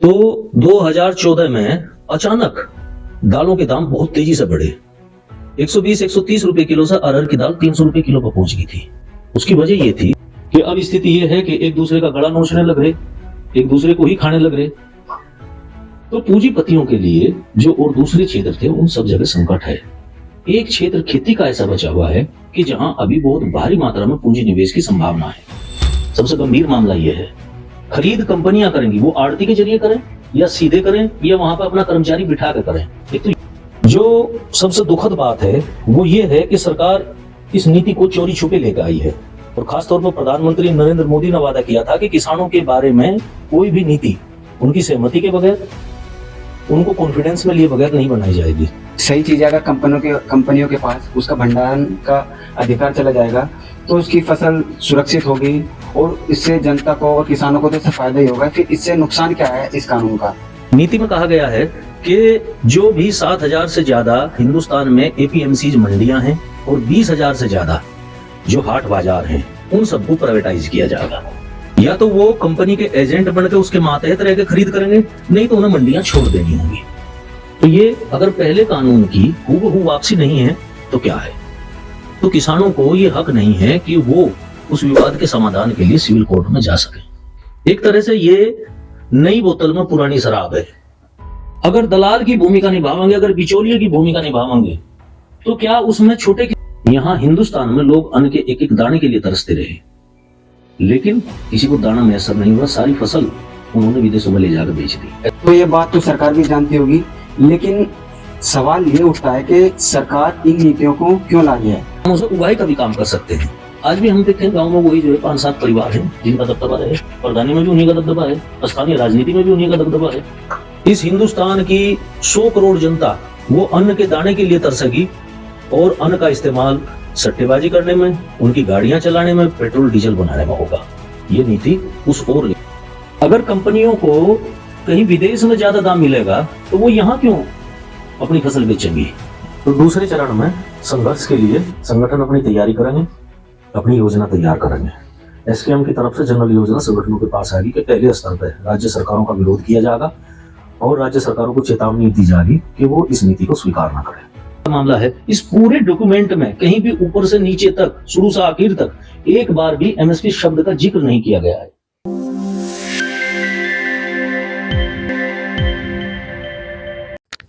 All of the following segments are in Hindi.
तो 2014 में अचानक दालों के दाम बहुत तेजी से बढ़े। 120-130 रुपए किलो से अरहर की दाल 300 रुपए किलो पर पहुंच गई थी। उसकी वजह ये थी कि अब स्थिति ये है कि एक दूसरे का गला नोचने लग रहे, एक दूसरे को ही खाने लग रहे। तो पूंजीपतियों के लिए जो और दूसरे क्षेत्र थे उन सब जगह संकट है। एक क्षेत्र खेती का ऐसा बचा हुआ है कि जहां अभी बहुत भारी मात्रा में पूंजी निवेश की संभावना है। सबसे गंभीर मामला यह है, खरीद कंपनियां करेंगी, वो आड़ती के जरिए करें या सीधे करें या वहां पर अपना कर्मचारी बिठा कर करें। एक तो जो सबसे दुखद बात है वो ये है कि सरकार इस नीति को चोरी छुपे लेकर आई है और खासतौर पर प्रधानमंत्री नरेंद्र मोदी ने वादा किया था कि किसानों के बारे में कोई भी नीति उनकी सहमति के बगैर, उनको कॉन्फिडेंस में लिए बगैर नहीं बनाई जाएगी। सही चीज अगर कंपनियों के पास उसका भंडारण का अधिकार चला जाएगा तो उसकी फसल सुरक्षित होगी और इससे जनता को और किसानों को तो इससे फायदा ही होगा। फिर इससे नुकसान क्या है इस कानून का? नीति में कहा गया है कि जो भी 7,000 से ज्यादा हिंदुस्तान में एपीएमसी मंडियां हैं और 20,000 से ज्यादा जो हाट बाजार हैं उन सबको प्राइवेटाइज किया जाएगा। या तो वो कंपनी के एजेंट बनकर उसके मातहत रह के खरीद करेंगे, नहीं तो उन्हें मंडियां छोड़ देनी होंगी। तो ये अगर पहले कानून की हूबहू वापसी नहीं है तो क्या है? तो किसानों को ये हक नहीं है कि वो उस विवाद के समाधान के लिए सिविल कोर्ट में जा सके। एक तरह से ये नई बोतल में पुरानी शराब है। अगर दलाल की भूमिका निभावेंगे, अगर बिचौलिए की भूमिका निभावेंगे, तो क्या उसमें छोटे यहाँ हिंदुस्तान में लोग अन्न के एक एक दाने के लिए तरसते रहे, लेकिन किसी को दाना मैसर नहीं हुआ। सारी फसल उन्होंने विदेशों में ले जाकर बेच दी। तो ये बात तो सरकार भी जानती होगी, लेकिन सवाल ये उठता है कि सरकार इन नीतियों को क्यों लाई है? हम उसे उगाई का भी काम कर सकते हैं। आज भी हम देखते हैं गाँव में वही जो है 5-7 परिवार हैं जिनका दबदबा है, प्रधानी में भी उन्हीं का दबदबा है, स्थानीय राजनीति में भी उन्हीं का दबदबा है। इस हिंदुस्तान की 100 करोड़ जनता वो अन्न के दाने के लिए तरसेगी और अन्न का इस्तेमाल सट्टेबाजी करने में, उनकी गाड़ियां चलाने में, पेट्रोल डीजल बनाने में होगा। ये नीति उस ओर ले। अगर कंपनियों को कहीं विदेश में ज्यादा दाम मिलेगा तो वो यहाँ क्यों अपनी फसल बेचेंगी? तो दूसरे चरण में संघर्ष के लिए संगठन अपनी तैयारी करेंगे, अपनी योजना तैयार करेंगे। एसकेएम की तरफ से जनरल योजना संगठनों के पास आएगी कि पहले स्तर पर राज्य सरकारों का विरोध किया जाएगा और राज्य सरकारों को चेतावनी दी जाएगी कि वो इस नीति को स्वीकार न करें। मामला है, इस पूरे डॉक्यूमेंट में कहीं भी ऊपर से नीचे तक, शुरू से आखिर तक एक बार भी एमएसपी शब्द का जिक्र नहीं किया गया है।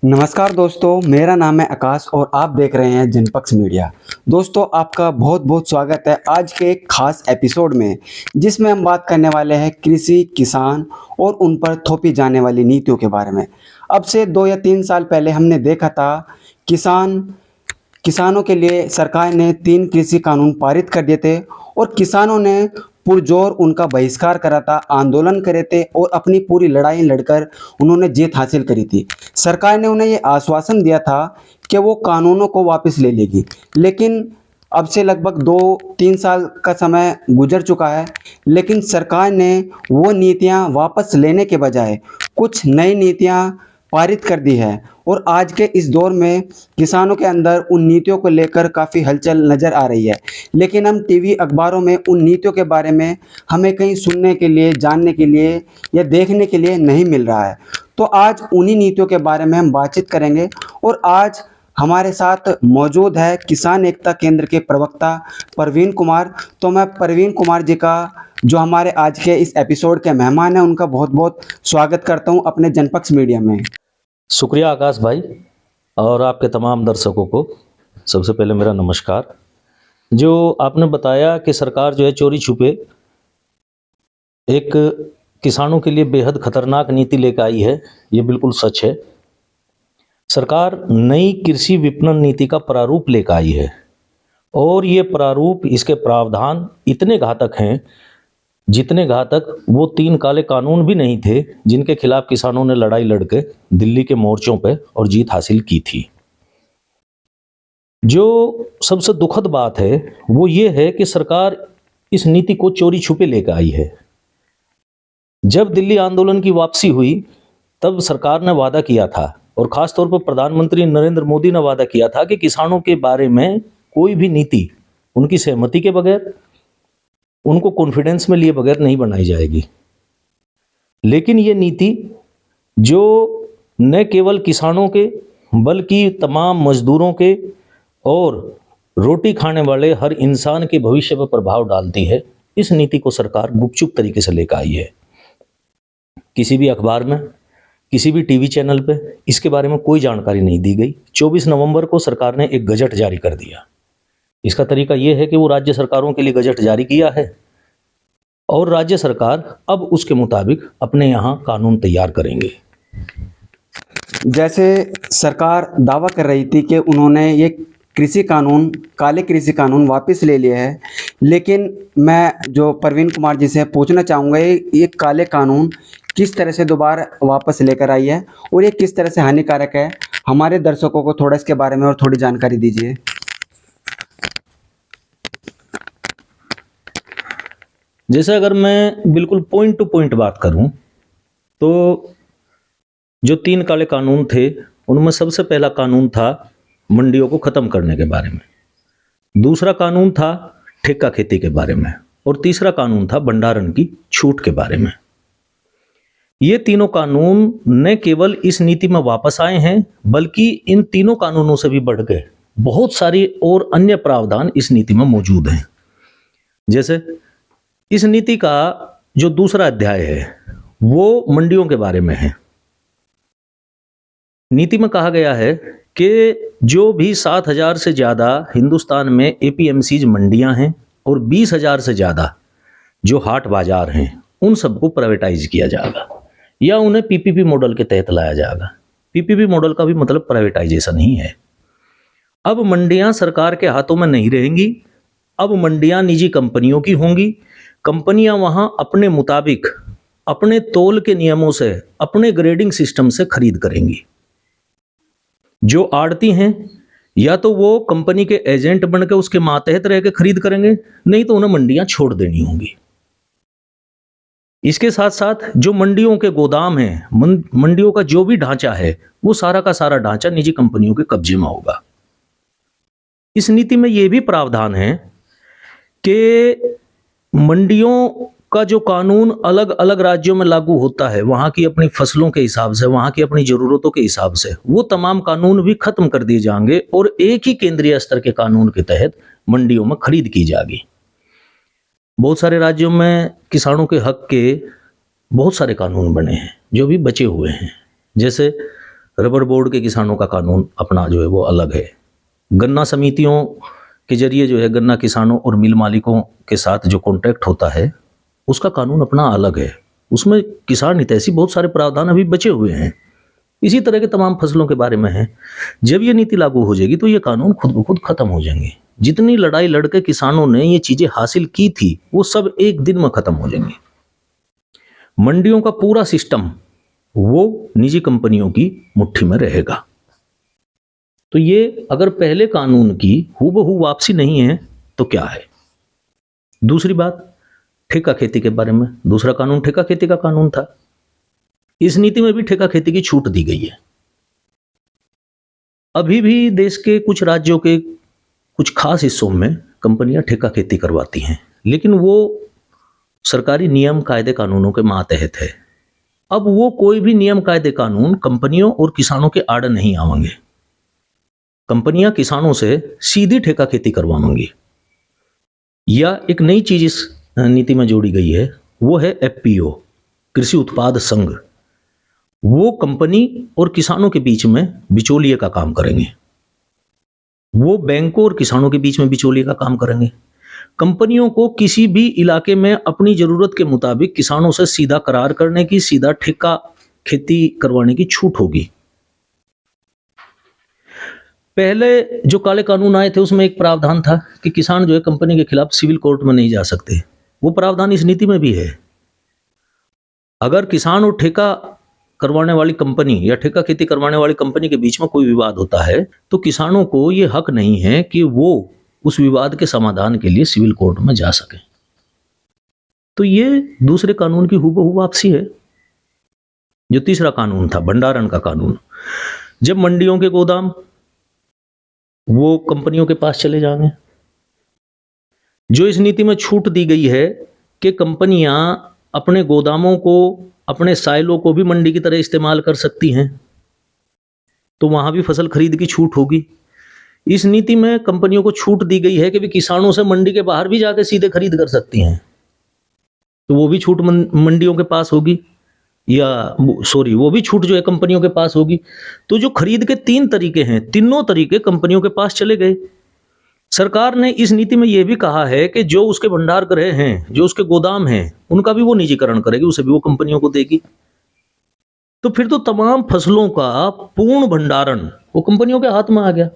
नमस्कार दोस्तों, मेरा नाम है आकाश और आप देख रहे हैं जनपक्ष मीडिया। दोस्तों, आपका बहुत बहुत स्वागत है आज के एक खास एपिसोड में, जिसमें हम बात करने वाले हैं कृषि, किसान और उन पर थोपी जाने वाली नीतियों के बारे में। अब से 2 या 3 साल पहले हमने देखा था किसानों के लिए सरकार ने 3 कृषि कानून पारित कर दिए थे और किसानों ने पुरजोर उनका बहिष्कार करा था, आंदोलन करे थे और अपनी पूरी लड़ाई लड़कर उन्होंने जीत हासिल करी थी। सरकार ने उन्हें ये आश्वासन दिया था कि वो कानूनों को वापस ले लेगी, लेकिन अब से लगभग 2-3 साल का समय गुजर चुका है, लेकिन सरकार ने वो नीतियां वापस लेने के बजाय कुछ नई नीतियां पारित कर दी है और आज के इस दौर में किसानों के अंदर उन नीतियों को लेकर काफ़ी हलचल नज़र आ रही है। लेकिन हम टीवी अखबारों में उन नीतियों के बारे में हमें कहीं सुनने के लिए, जानने के लिए या देखने के लिए नहीं मिल रहा है। तो आज उन्हीं नीतियों के बारे में हम बातचीत करेंगे और आज हमारे साथ मौजूद है किसान एकता केंद्र के प्रवक्ता प्रवीण कुमार। तो मैं प्रवीण कुमार जी का, जो हमारे आज के इस एपिसोड के मेहमान हैं, उनका बहुत बहुत स्वागत करता हूं अपने जनपक्ष मीडिया में। शुक्रिया आकाश भाई और आपके तमाम दर्शकों को सबसे पहले मेरा नमस्कार। जो आपने बताया कि सरकार जो है चोरी छुपे एक किसानों के लिए बेहद खतरनाक नीति लेकर आई है, ये बिल्कुल सच है। सरकार नई कृषि विपणन नीति का प्रारूप लेकर आई है और ये प्रारूप, इसके प्रावधान इतने घातक हैं जितने घातक वो 3 काले कानून भी नहीं थे जिनके खिलाफ किसानों ने लड़ाई लड़के दिल्ली के मोर्चों पे और जीत हासिल की थी। जो सबसे दुखद बात है वो ये है कि सरकार इस नीति को चोरी छुपे लेकर आई है। जब दिल्ली आंदोलन की वापसी हुई तब सरकार ने वादा किया था और खासतौर पर प्रधानमंत्री नरेंद्र मोदी ने वादा किया था कि किसानों के बारे में कोई भी नीति उनकी सहमति के बगैर, उनको कॉन्फिडेंस में लिए बगैर नहीं बनाई जाएगी। लेकिन ये नीति जो न केवल किसानों के बल्कि तमाम मजदूरों के और रोटी खाने वाले हर इंसान के भविष्य पर प्रभाव डालती है। इस नीति को सरकार गुपचुप तरीके से लेकर आई है। किसी भी अखबार में, किसी भी टीवी चैनल पे इसके बारे में कोई जानकारी नहीं दी गई। 24 नवंबर को सरकार ने एक गजट जारी कर दिया। इसका तरीका यह है कि वो राज्य सरकारों के लिए गजट जारी किया है और राज्य सरकार अब उसके मुताबिक अपने यहाँ कानून तैयार करेंगे। जैसे सरकार दावा कर रही थी कि उन्होंने ये कृषि कानून, काले कृषि कानून वापस ले लिए है, लेकिन मैं जो प्रवीण कुमार जी से पूछना चाहूँगा, ये काले कानून किस तरह से दोबारा वापस लेकर आई है और ये किस तरह से हानिकारक है? हमारे दर्शकों को थोड़ा इसके बारे में और थोड़ी जानकारी दीजिए। जैसे अगर मैं बिल्कुल पॉइंट टू पॉइंट बात करूं तो जो 3 काले कानून थे उनमें सबसे पहला कानून था मंडियों को खत्म करने के बारे में, दूसरा कानून था ठेका खेती के बारे में और तीसरा कानून था भंडारण की छूट के बारे में। ये तीनों कानून न केवल इस नीति में वापस आए हैं बल्कि इन तीनों कानूनों से भी बढ़ के बहुत सारी और अन्य प्रावधान इस नीति में मौजूद हैं। जैसे इस नीति का जो दूसरा अध्याय है वो मंडियों के बारे में है। नीति में कहा गया है कि जो भी 7,000 से ज़्यादा हिंदुस्तान में एपीएमसीज मंडियां हैं और 20,000 से ज़्यादा जो हाट बाजार हैं उन सबको प्राइवेटाइज किया जाएगा या उन्हें पीपीपी मॉडल के तहत लाया जाएगा। पीपीपी मॉडल का भी मतलब प्राइवेटाइजेशन ही है। अब मंडियां सरकार के हाथों में नहीं रहेंगी, अब मंडियां निजी कंपनियों की होंगी। कंपनियां वहां अपने मुताबिक, अपने तौल के नियमों से, अपने ग्रेडिंग सिस्टम से खरीद करेंगी। जो आड़ती हैं या तो वो कंपनी के एजेंट बनकर उसके मातहत रह के खरीद करेंगे, नहीं तो उन्हें मंडियां छोड़ देनी होंगी। इसके साथ साथ जो मंडियों के गोदाम हैं, मंडियों का जो भी ढांचा है वो सारा का सारा ढांचा निजी कंपनियों के कब्जे में होगा। इस नीति में यह भी प्रावधान है कि मंडियों का जो कानून अलग अलग राज्यों में लागू होता है, वहां की अपनी फसलों के हिसाब से, वहां की अपनी जरूरतों के हिसाब से, वो तमाम कानून भी खत्म कर दिए जाएंगे और एक ही केंद्रीय स्तर के कानून के तहत मंडियों में खरीद की जाएगी। बहुत सारे राज्यों में किसानों के हक के बहुत सारे कानून बने हैं जो भी बचे हुए हैं। जैसे रबर बोर्ड के किसानों का कानून अपना जो है वो अलग है। गन्ना समितियों के जरिए जो है गन्ना किसानों और मिल मालिकों के साथ जो कॉन्ट्रैक्ट होता है उसका कानून अपना अलग है। उसमें किसान हित ऐसी बहुत सारे प्रावधान अभी बचे हुए हैं। इसी तरह के तमाम फसलों के बारे में है। जब ये नीति लागू हो जाएगी तो ये कानून खुद ब खुद खत्म हो जाएंगे। जितनी लड़ाई लड़के किसानों ने ये चीजें हासिल की थी वो सब एक दिन में खत्म हो जाएंगे। मंडियों का पूरा सिस्टम वो निजी कंपनियों की मुट्ठी में रहेगा। तो ये अगर पहले कानून की हूबहू वापसी नहीं है तो क्या है? दूसरी बात, ठेका खेती के बारे में। दूसरा कानून ठेका खेती का कानून था। इस नीति में भी ठेका खेती की छूट दी गई है। अभी भी देश के कुछ राज्यों के कुछ खास हिस्सों में कंपनियां ठेका खेती करवाती हैं, लेकिन वो सरकारी नियम कायदे कानूनों के मातहत है। अब वो कोई भी नियम कायदे कानून कंपनियों और किसानों के आड़ नहीं आवेंगे। कंपनियां किसानों से सीधी ठेका खेती करवाएंगी। या एक नई चीज इस नीति में जोड़ी गई है, वो है एफपीओ, कृषि उत्पाद संघ। वो कंपनी और किसानों के बीच में बिचौलिए का काम करेंगे। वो बैंकों और किसानों के बीच में बिचौलिए का काम करेंगे। कंपनियों को किसी भी इलाके में अपनी जरूरत के मुताबिक किसानों से सीधा करार करने की, सीधा ठेका खेती करवाने की छूट होगी। पहले जो काले कानून आए थे उसमें एक प्रावधान था कि किसान जो है कंपनी के खिलाफ सिविल कोर्ट में नहीं जा सकते। वो प्रावधान इस नीति में भी है। अगर किसान और ठेका करवाने वाली कंपनी या ठेका खेती करवाने वाली कंपनी के बीच में कोई विवाद होता है तो किसानों को ये हक नहीं है कि वो उस विवाद के समाधान के लिए सिविल कोर्ट में जा सके। तो ये दूसरे कानून की हूबहू वापसी है। जो तीसरा कानून था भंडारण का कानून, जब मंडियों के गोदाम वो कंपनियों के पास चले जाएंगे। जो इस नीति में छूट दी गई है कि कंपनियां अपने गोदामों को अपने साइलों को भी मंडी की तरह इस्तेमाल कर सकती हैं, तो वहां भी फसल खरीद की छूट होगी। इस नीति में कंपनियों को छूट दी गई है कि वे किसानों से मंडी के बाहर भी जाकर सीधे खरीद कर सकती हैं, तो वो भी छूट मंडियों के पास होगी, या सॉरी वो भी छूट जो है कंपनियों के पास होगी। तो जो खरीद के 3 तरीके हैं, तीनों तरीके कंपनियों के पास चले गए। सरकार ने इस नीति में यह भी कहा है कि जो उसके भंडार गृह हैं, जो उसके गोदाम हैं, उनका भी वो निजीकरण करेगी, उसे भी वो कंपनियों को देगी। तो फिर तो तमाम फसलों का पूर्ण भंडारण वो कंपनियों के हाथ में आ गया।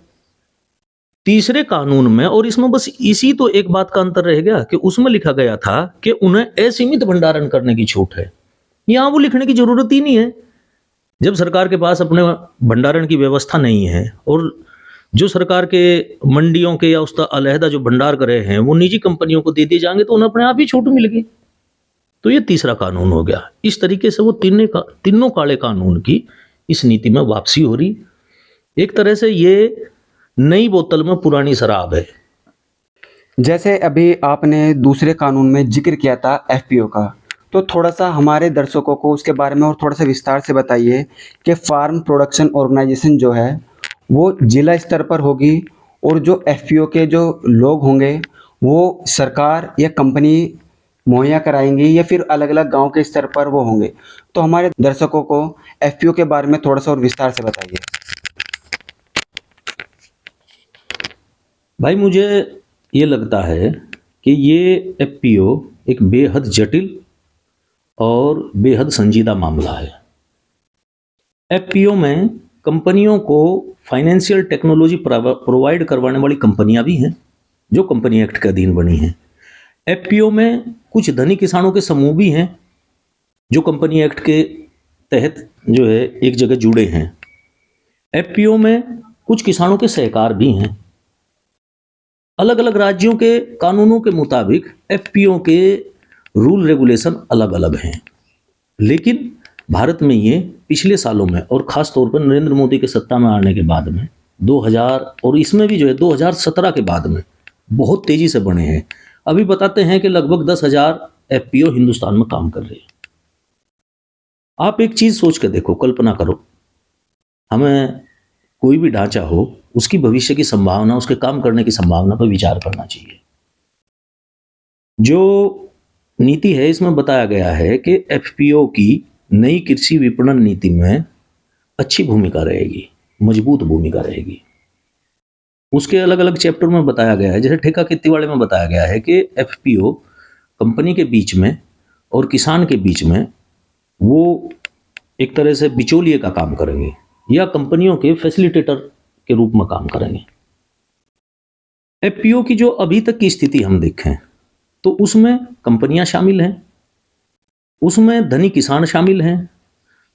तीसरे कानून में, और इसमें बस इसी तो एक बात का अंतर रह गया कि उसमें लिखा गया था कि उन्हें असीमित भंडारण करने की छूट है। यहां वो लिखने की जरूरत ही नहीं है। जब सरकार के पास अपने भंडारण की व्यवस्था नहीं है और जो सरकार के मंडियों के या उसका अलहदा जो भंडार गृह हैं वो निजी कंपनियों को दे दिए जाएंगे, तो उन्हें अपने आप ही छूट मिल गई। तो ये तीसरा कानून हो गया। इस तरीके से वो तीनों काले कानून की इस नीति में वापसी हो रही। एक तरह से ये नई बोतल में पुरानी शराब है। जैसे अभी आपने दूसरे कानून में जिक्र किया था एफपीओ का, तो थोड़ा सा हमारे दर्शकों को उसके बारे में और थोड़ा सा विस्तार से बताइए कि फार्म प्रोडक्शन ऑर्गेनाइजेशन जो है वो जिला स्तर पर होगी, और जो एफपीओ के जो लोग होंगे वो सरकार या कंपनी मुहैया कराएंगी, या फिर अलग अलग गांव के स्तर पर वो होंगे। तो हमारे दर्शकों को एफपीओ के बारे में थोड़ा सा और विस्तार से बताइए। भाई मुझे ये लगता है कि ये एफपीओ एक बेहद जटिल और बेहद संजीदा मामला है। एफपीओ में कंपनियों को फाइनेंशियल टेक्नोलॉजी प्रोवाइड करवाने वाली कंपनियां भी हैं जो कंपनी एक्ट के अधीन बनी हैं। एफपीओ में कुछ धनी किसानों के समूह भी हैं जो कंपनी एक्ट के तहत जो है एक जगह जुड़े हैं। एफपीओ में कुछ किसानों के सहकार भी हैं। अलग अलग राज्यों के कानूनों के मुताबिक एफपीओ के रूल रेगुलेशन अलग अलग हैं, लेकिन भारत में ये पिछले सालों में और ख़ास तौर पर नरेंद्र मोदी के सत्ता में आने के बाद में 2000 और इसमें भी जो है 2017 के बाद में बहुत तेज़ी से बढ़े हैं। अभी बताते हैं कि लगभग 10,000 एफपीओ हिंदुस्तान में काम कर रहे हैं। आप एक चीज़ सोच के देखो, कल्पना करो, हमें कोई भी ढांचा हो उसकी भविष्य की संभावना, उसके काम करने की संभावना पर विचार करना चाहिए। जो नीति है इसमें बताया गया है कि एफपीओ की नई कृषि विपणन नीति में अच्छी भूमिका रहेगी, मजबूत भूमिका रहेगी। उसके अलग अलग चैप्टर में बताया गया है, जैसे ठेका खेती वाले में बताया गया है कि एफपीओ कंपनी के बीच में और किसान के बीच में वो एक तरह से बिचौलिए का काम करेंगे या कंपनियों के फैसिलिटेटर के रूप में काम करेंगे। एफपीओ की जो अभी तक की स्थिति हम देखें तो उसमें कंपनियां शामिल हैं, उसमें धनी किसान शामिल हैं,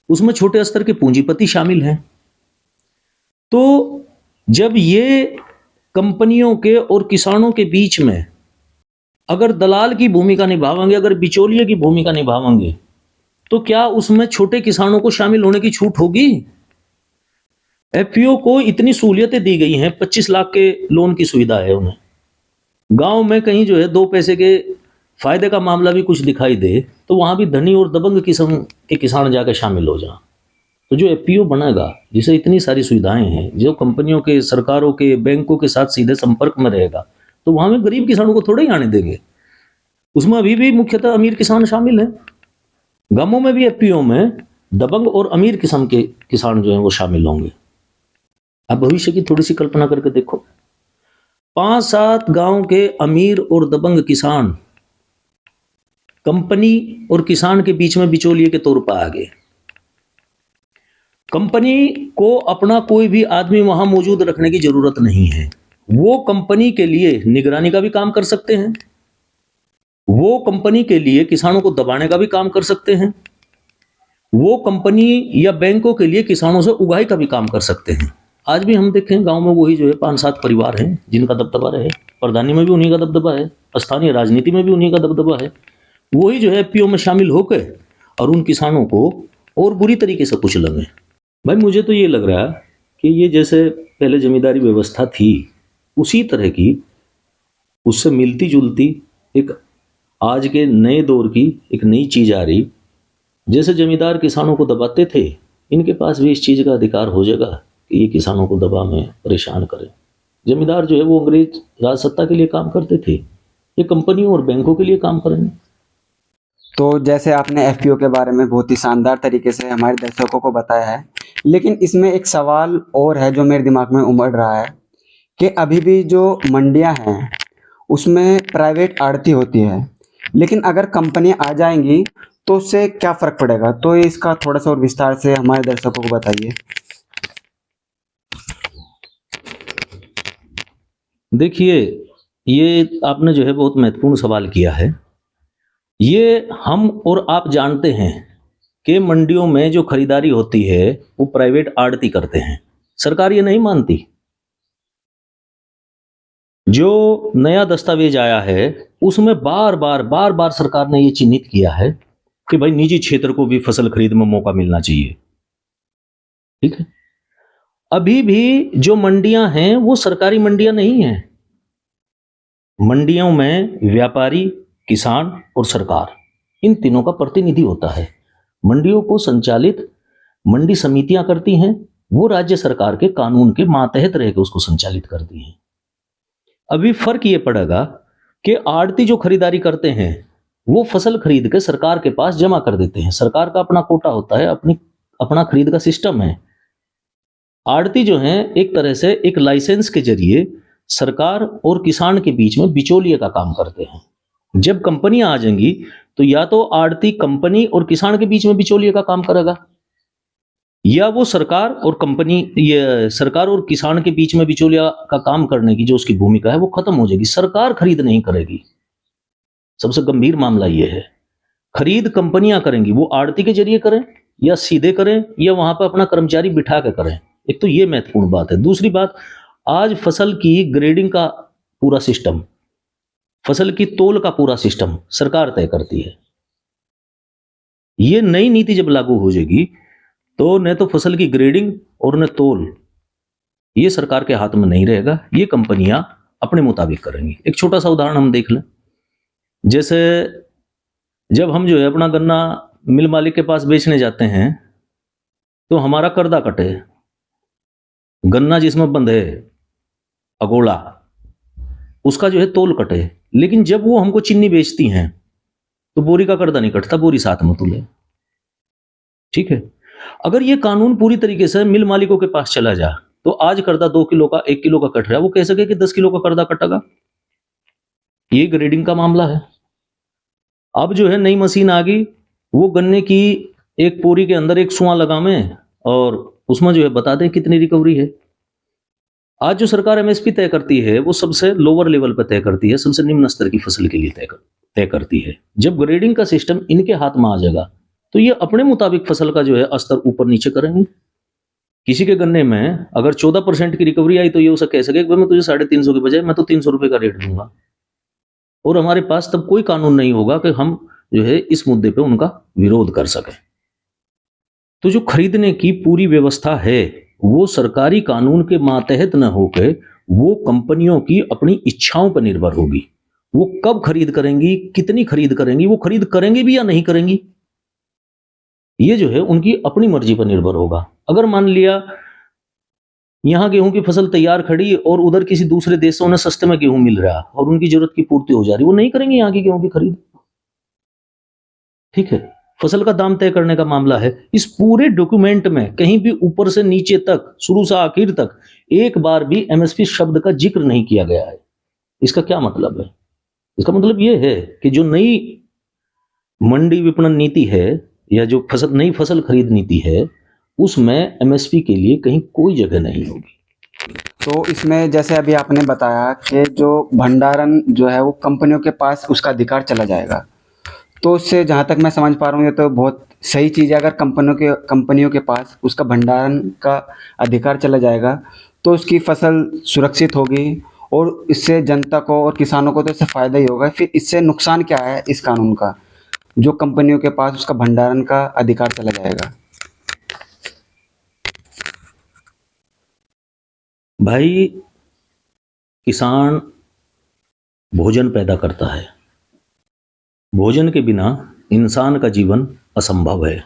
उसमें छोटे स्तर के पूंजीपति शामिल हैं। तो जब ये कंपनियों के और किसानों के बीच में अगर दलाल की भूमिका निभावेंगे, अगर बिचौलिए की भूमिका निभावेंगे, तो क्या उसमें छोटे किसानों को शामिल होने की छूट होगी? एफपीओ को इतनी सहूलियतें दी गई हैं, 25 लाख के लोन की सुविधा है उन्हें। गांव में कहीं जो है 2 पैसे के फायदे का मामला भी कुछ दिखाई दे तो वहां भी धनी और दबंग किस्म के किसान जाकर शामिल हो जाएं। तो जो एफपीओ बनेगा, जिसे इतनी सारी सुविधाएं हैं, जो कंपनियों के, सरकारों के, बैंकों के साथ सीधे संपर्क में रहेगा, तो वहां में गरीब किसानों को थोड़े ही आने देंगे। उसमें अभी भी मुख्यतः अमीर किसान शामिल हैं। गांवों में भी एफपीओ में दबंग और अमीर किस्म के किसान जो हैं वो शामिल होंगे। अब भविष्य की थोड़ी सी कल्पना करके देखो, 5-7 गांव के अमीर और दबंग किसान कंपनी और किसान के बीच में बिचौलिए के तौर पर आ गए। कंपनी को अपना कोई भी आदमी वहां मौजूद रखने की जरूरत नहीं है। वो कंपनी के लिए निगरानी का भी काम कर सकते हैं, वो कंपनी के लिए किसानों को दबाने का भी काम कर सकते हैं, वो कंपनी या बैंकों के लिए किसानों से उगाही का भी काम कर सकते हैं। आज भी हम देखें गांव में वही जो है 5-7 परिवार हैं जिनका दबदबा है। प्रधानी में भी उन्हीं का दबदबा है, स्थानीय राजनीति में भी उन्हीं का दबदबा है। वही जो है एफपीओ में शामिल होकर और उन किसानों को और बुरी तरीके से कुचलेंगे। भाई मुझे तो ये लग रहा है कि ये जैसे पहले जमींदारी व्यवस्था थी उसी तरह की, उससे मिलती जुलती एक आज के नए दौर की एक नई चीज आ रही, जैसे जमींदार किसानों को दबाते थे, इनके पास भी इस चीज़ का अधिकार हो जाएगा कि ये किसानों को दबा में परेशान करें। जमींदार जो है वो अंग्रेज राज सत्ता के लिए काम करते थे, ये कंपनियों और बैंकों के लिए काम करेंगे। तो जैसे आपने एफपीओ के बारे में बहुत ही शानदार तरीके से हमारे दर्शकों को बताया है, लेकिन इसमें एक सवाल और है जो मेरे दिमाग में उमड़ रहा है कि अभी भी जो मंडियां हैं उसमें प्राइवेट आड़ती होती है, लेकिन अगर कंपनियां आ जाएंगी तो उससे क्या फ़र्क पड़ेगा? तो ये इसका थोड़ा सा और विस्तार से हमारे दर्शकों को बताइए। देखिए, ये आपने जो है बहुत महत्वपूर्ण सवाल किया है। ये हम और आप जानते हैं कि मंडियों में जो खरीदारी होती है वो प्राइवेट आड़ती करते हैं, सरकार ये नहीं मानती। जो नया दस्तावेज आया है उसमें बार बार सरकार ने ये चिन्हित किया है कि भाई निजी क्षेत्र को भी फसल खरीद में मौका मिलना चाहिए। ठीक है, अभी भी जो मंडियां हैं वो सरकारी मंडियां नहीं हैं। मंडियों में व्यापारी, किसान और सरकार, इन तीनों का प्रतिनिधि होता है। मंडियों को संचालित मंडी समितियां करती हैं, वो राज्य सरकार के कानून के मातहत रह के उसको संचालित करती हैं। अभी फर्क ये पड़ेगा कि आड़ती जो खरीदारी करते हैं वो फसल खरीद के सरकार के पास जमा कर देते हैं। सरकार का अपना कोटा होता है, अपना खरीद का सिस्टम है। आड़ती जो है एक तरह से एक लाइसेंस के जरिए सरकार और किसान के बीच में बिचौलिए का काम करते हैं। जब कंपनियां आ जाएंगी तो या तो आड़ती कंपनी और किसान के बीच में बिचौलिए का काम करेगा, या वो सरकार और किसान के बीच में बिचौलिया का काम करने की जो उसकी भूमिका है वो खत्म हो जाएगी। सरकार खरीद नहीं करेगी। सबसे गंभीर मामला ये है। खरीद कंपनियां करेंगी, वो आड़ती के जरिए करें या सीधे करें या वहां पर अपना कर्मचारी बिठा के करें। एक तो ये महत्वपूर्ण बात है। दूसरी बात, आज फसल की ग्रेडिंग का पूरा सिस्टम, फसल की तौल का पूरा सिस्टम सरकार तय करती है। ये नई नीति जब लागू हो जाएगी तो न तो फसल की ग्रेडिंग और न तौल, ये सरकार के हाथ में नहीं रहेगा, ये कंपनियां अपने मुताबिक करेंगी। एक छोटा सा उदाहरण हम देख लें। जैसे जब हम जो है अपना गन्ना मिल मालिक के पास बेचने जाते हैं तो हमारा कर्दा कटे, गन्ना जिसमें बंधे अगोला, उसका जो है तौल कटे। लेकिन जब वो हमको चीनी बेचती हैं तो बोरी का कर्दा नहीं कटता, बोरी साथ में तुले। ठीक है, अगर ये कानून पूरी तरीके से मिल मालिकों के पास चला जा तो आज कर्दा 2 किलो का 1 किलो का कट रहा है, वो कह सके कि 10 किलो का कर्दा कटेगा। ये ग्रेडिंग का मामला है। अब जो है नई मशीन आ गई, वो गन्ने की एक बोरी के अंदर एक सुआ लगावे और उसमें जो है बता दें कितनी रिकवरी है। आज जो सरकार एमएसपी तय करती है वो सबसे लोअर लेवल पर तय करती है, सबसे निम्न स्तर की फसल के लिए तय करती है। जब ग्रेडिंग का सिस्टम इनके हाथ में आ जाएगा तो ये अपने मुताबिक फसल का जो है स्तर ऊपर नीचे करेंगे। किसी के गन्ने में अगर 14% की रिकवरी आई तो ये उसे कह सके कि मैं तुझे 350 के बजाय मैं तो 300 रुपए का रेट दूंगा, और हमारे पास तब कोई कानून नहीं होगा कि हम जो है इस मुद्दे पे उनका विरोध कर सकें। तो जो खरीदने की पूरी व्यवस्था है वो सरकारी कानून के मातहत न होकर वो कंपनियों की अपनी इच्छाओं पर निर्भर होगी। वो कब खरीद करेंगी, कितनी खरीद करेंगी, वो खरीद करेंगी भी या नहीं करेंगी, ये जो है उनकी अपनी मर्जी पर निर्भर होगा। अगर मान लिया यहां गेहूं की फसल तैयार खड़ी और उधर किसी दूसरे देशों में सस्ते में गेहूं मिल रहा और उनकी जरूरत की पूर्ति हो जा रही, वो नहीं करेंगे यहाँ की गेहूं की खरीद। ठीक है, फसल का दाम तय करने का मामला है। इस पूरे डॉक्यूमेंट में कहीं भी ऊपर से नीचे तक, शुरू से आखिर तक एक बार भी एमएसपी शब्द का जिक्र नहीं किया गया है। इसका क्या मतलब है? इसका मतलब यह है कि जो नई मंडी विपणन नीति है या जो नई फसल खरीद नीति है उसमें एमएसपी के लिए कहीं कोई जगह नहीं होगी। तो इसमें जैसे अभी आपने बताया कि जो भंडारण जो है वो कंपनियों के पास उसका अधिकार चला जाएगा, तो उससे जहाँ तक मैं समझ पा रहा हूँ ये तो बहुत सही चीज़ है। अगर कंपनियों के पास उसका भंडारण का अधिकार चला जाएगा तो उसकी फसल सुरक्षित होगी और इससे जनता को और किसानों को तो इससे फ़ायदा ही होगा। फिर इससे नुकसान क्या है इस कानून का, जो कंपनियों के पास उसका भंडारण का अधिकार चला जाएगा? भाई, किसान भोजन पैदा करता है। भोजन के बिना इंसान का जीवन असंभव है।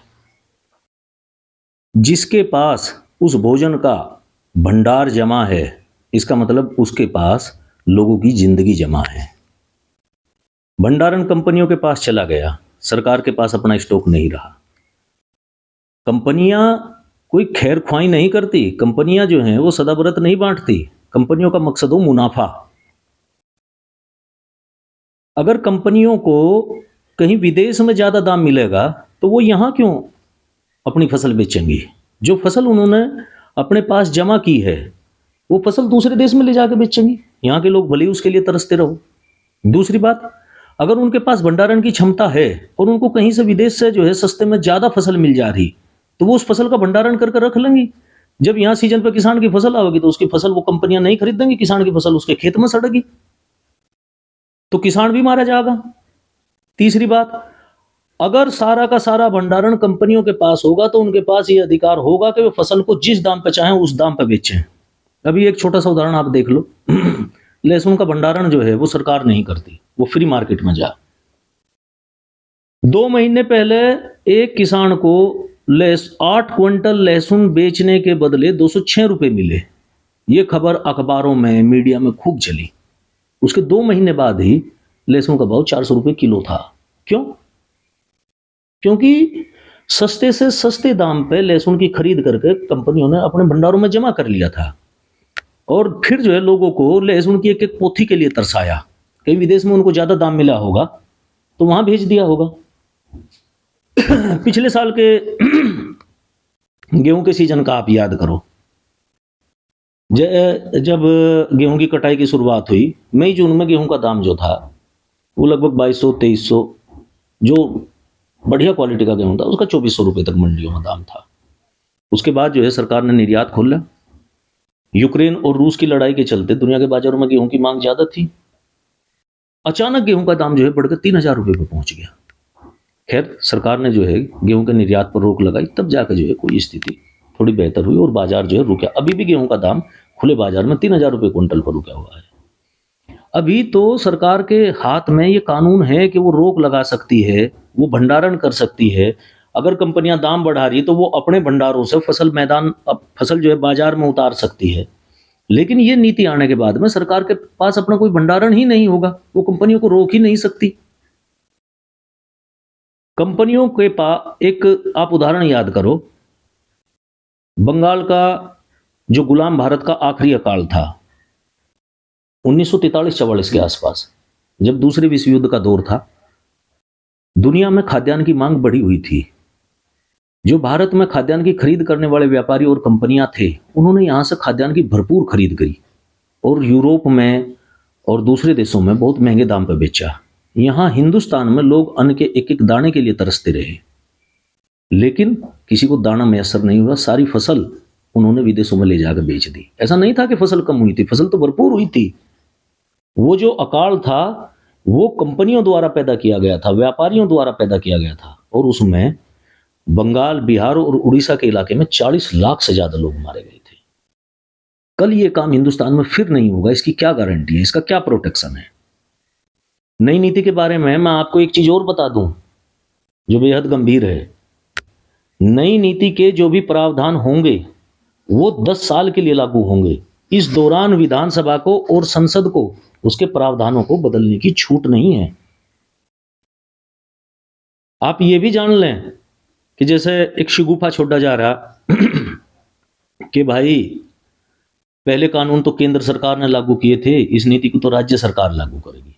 जिसके पास उस भोजन का भंडार जमा है, इसका मतलब उसके पास लोगों की जिंदगी जमा है। भंडारण कंपनियों के पास चला गया, सरकार के पास अपना स्टॉक नहीं रहा। कंपनियां कोई खैर ख्वाही नहीं करती, कंपनियां जो हैं वो सदाव्रत नहीं बांटती। कंपनियों का मकसद हो मुनाफा। अगर कंपनियों को कहीं विदेश में ज्यादा दाम मिलेगा तो वो यहां क्यों अपनी फसल बेचेंगी? जो फसल उन्होंने अपने पास जमा की है वो फसल दूसरे देश में ले जाकर बेचेंगी। यहाँ के लोग भले ही उसके लिए तरसते रहो। दूसरी बात, अगर उनके पास भंडारण की क्षमता है और उनको कहीं से विदेश से जो है सस्ते में ज्यादा फसल मिल जा रही, तो वो उस फसल का भंडारण करके रख लेंगी। जब यहाँ सीजन पर किसान की फसल आएगी तो उसकी फसल वो कंपनियां नहीं खरीदेंगी, किसान की फसल उसके खेत में सड़ेगी, तो किसान भी मारा जाएगा। तीसरी बात, अगर सारा का सारा भंडारण कंपनियों के पास होगा तो उनके पास ये अधिकार होगा कि वे फसल को जिस दाम पे चाहें उस दाम पे बेचें। अभी एक छोटा सा उदाहरण आप देख लो। लहसुन का भंडारण जो है वो सरकार नहीं करती, वो फ्री मार्केट में जा। 2 महीने पहले एक किसान को 8 क्विंटल लहसुन बेचने के बदले 206 रुपए मिले। ये खबर अखबारों में, मीडिया में खूब चली। उसके 2 महीने बाद ही लहसुन का भाव 400 रुपए किलो था। क्यों? क्योंकि सस्ते से सस्ते दाम पे लहसुन की खरीद करके कंपनियों ने अपने भंडारों में जमा कर लिया था, और फिर जो है लोगों को लहसुन की एक एक पोथी के लिए तरसाया। कहीं विदेश में उनको ज्यादा दाम मिला होगा तो वहां भेज दिया होगा। पिछले साल के गेहूं के सीजन का आप याद करो। जब गेहूं की कटाई की शुरुआत हुई, मई जून में गेहूं का दाम जो था वो लगभग 2200-2300, जो बढ़िया क्वालिटी का गेहूं था उसका 2400 रुपए तक मंडियों में दाम था। उसके बाद जो है सरकार ने निर्यात खोला। यूक्रेन और रूस की लड़ाई के चलते दुनिया के बाजारों में गेहूं की मांग ज्यादा थी। अचानक गेहूं का दाम जो है बढ़कर 3000 रुपए पर पहुंच गया। खैर, सरकार ने जो है गेहूं के निर्यात पर रोक लगाई, तब जाकर जो है कोई स्थिति थोड़ी बेहतर हुई और बाजार जो है रुका। अभी भी गेहूं का दाम खुले बाजार में 3000 रुपए क्विंटल पर रुका हुआ है। अभी तो सरकार के हाथ में ये कानून है कि वो रोक लगा सकती है, वो भंडारण कर सकती है। अगर कंपनियां दाम बढ़ा रही तो वो अपने भंडारों से फसल जो है बाजार में उतार सकती है। लेकिन ये नीति आने के बाद में सरकार के पास अपना कोई भंडारण ही नहीं होगा, वो कंपनियों को रोक ही नहीं सकती। कंपनियों के पास एक आप उदाहरण याद करो, बंगाल का जो गुलाम भारत का आखिरी अकाल था 1943-44 के आसपास, जब दूसरे विश्व युद्ध का दौर था, दुनिया में खाद्यान्न की मांग बढ़ी हुई थी। जो भारत में खाद्यान्न की खरीद करने वाले व्यापारी और कंपनियां थे, उन्होंने यहां से खाद्यान्न की भरपूर खरीद करी और यूरोप में और दूसरे देशों में बहुत महंगे दाम पर बेचा। यहां हिंदुस्तान में लोग अन्न के एक एक दाने के लिए तरसते रहे, लेकिन किसी को दाना मैसर नहीं हुआ। सारी फसल उन्होंने विदेशों में ले जाकर बेच दी। ऐसा नहीं था कि फसल कम हुई थी, फसल तो भरपूर हुई थी। वो जो अकाल था वो कंपनियों द्वारा पैदा किया गया था, व्यापारियों द्वारा पैदा किया गया था, और उसमें बंगाल, बिहार और उड़ीसा के इलाके में 40 लाख से ज्यादा लोग मारे गए थे। कल ये काम हिंदुस्तान में फिर नहीं होगा, इसकी क्या गारंटी है, इसका क्या प्रोटेक्शन है? नई नीति के बारे में मैं आपको एक चीज और बता दूं जो बेहद गंभीर है। नई नीति के जो भी प्रावधान होंगे वो 10 साल के लिए लागू होंगे। इस दौरान विधानसभा को और संसद को उसके प्रावधानों को बदलने की छूट नहीं है। आप ये भी जान लें कि जैसे एक शिगुफा छोड़ा जा रहा कि भाई पहले कानून तो केंद्र सरकार ने लागू किए थे, इस नीति को तो राज्य सरकार लागू करेगी।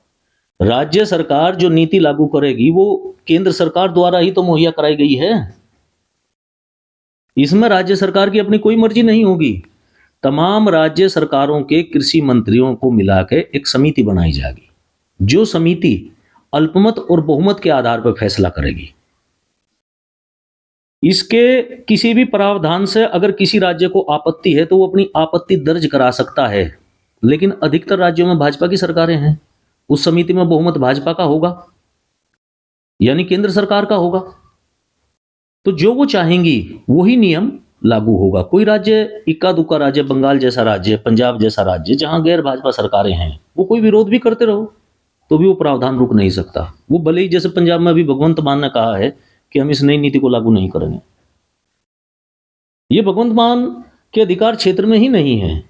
राज्य सरकार जो नीति लागू करेगी वो केंद्र सरकार द्वारा ही तो मुहैया कराई गई है। इसमें राज्य सरकार की अपनी कोई मर्जी नहीं होगी। तमाम राज्य सरकारों के कृषि मंत्रियों को मिला के एक समिति बनाई जाएगी, जो समिति अल्पमत और बहुमत के आधार पर फैसला करेगी। इसके किसी भी प्रावधान से अगर किसी राज्य को आपत्ति है तो वो अपनी आपत्ति दर्ज करा सकता है, लेकिन अधिकतर राज्यों में भाजपा की सरकारें हैं, उस समिति में बहुमत भाजपा का होगा, यानी केंद्र सरकार का होगा। तो जो वो चाहेंगी वही नियम लागू होगा। कोई राज्य, इक्का दुक्का राज्य, बंगाल जैसा राज्य, पंजाब जैसा राज्य, जहां गैर भाजपा सरकारें हैं, वो कोई विरोध भी करते रहो तो भी वो प्रावधान रुक नहीं सकता। वो भले ही, जैसे पंजाब में अभी भगवंत मान ने कहा है कि हम इस नई नीति को लागू नहीं करेंगे। ये भगवंत मान के अधिकार क्षेत्र में ही नहीं है।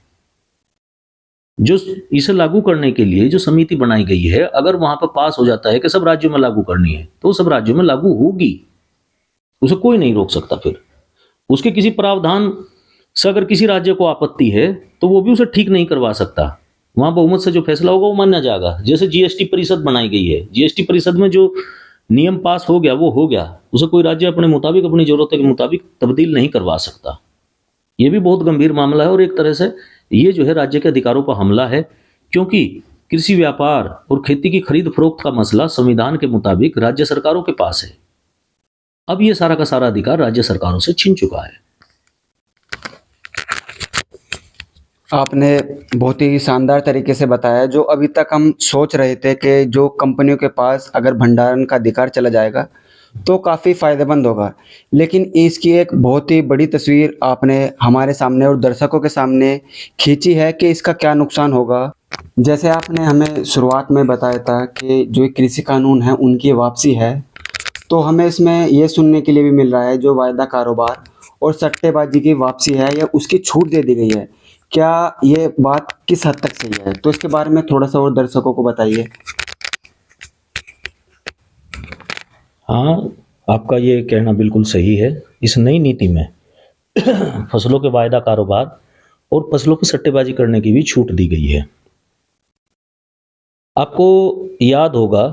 जो इसे लागू करने के लिए जो समिति बनाई गई है, अगर वहां पर पास हो जाता है कि सब राज्यों में लागू करनी है, तो सब राज्यों में लागू होगी, उसे कोई नहीं रोक सकता। फिर उसके किसी प्रावधान से अगर किसी राज्य को आपत्ति है तो वो भी उसे ठीक नहीं करवा सकता। वहां बहुमत से जो फैसला होगा वो माना जाएगा। जैसे जीएसटी परिषद बनाई गई है, जीएसटी परिषद में जो नियम पास हो गया वो हो गया, उसे कोई राज्य अपने मुताबिक, अपनी जरूरत के मुताबिक तब्दील नहीं करवा सकता। ये भी बहुत गंभीर मामला है और एक तरह से ये जो है राज्य के अधिकारों पर हमला है, क्योंकि कृषि व्यापार और खेती की खरीद फरोख्त का मसला संविधान के मुताबिक राज्य सरकारों के पास है। अब ये सारा का सारा अधिकार राज्य सरकारों से छीन चुका है। आपने बहुत ही शानदार तरीके से बताया। जो अभी तक हम सोच रहे थे कि जो कंपनियों के पास अगर भंडारण का अधिकार चला जाएगा तो काफ़ी फ़ायदेमंद होगा, लेकिन इसकी एक बहुत ही बड़ी तस्वीर आपने हमारे सामने और दर्शकों के सामने खींची है कि इसका क्या नुकसान होगा। जैसे आपने हमें शुरुआत में बताया था कि जो ये कृषि कानून है उनकी वापसी है, तो हमें इसमें ये सुनने के लिए भी मिल रहा है जो वायदा कारोबार और सट्टेबाजी की वापसी है या उसकी छूट दे दी गई है। क्या ये बात किस हद तक सही है? तो इसके बारे में थोड़ा सा और दर्शकों को बताइए। हाँ, आपका ये कहना बिल्कुल सही है। इस नई नीति में फसलों के वायदा कारोबार और फसलों पर सट्टेबाजी करने की भी छूट दी गई है। आपको याद होगा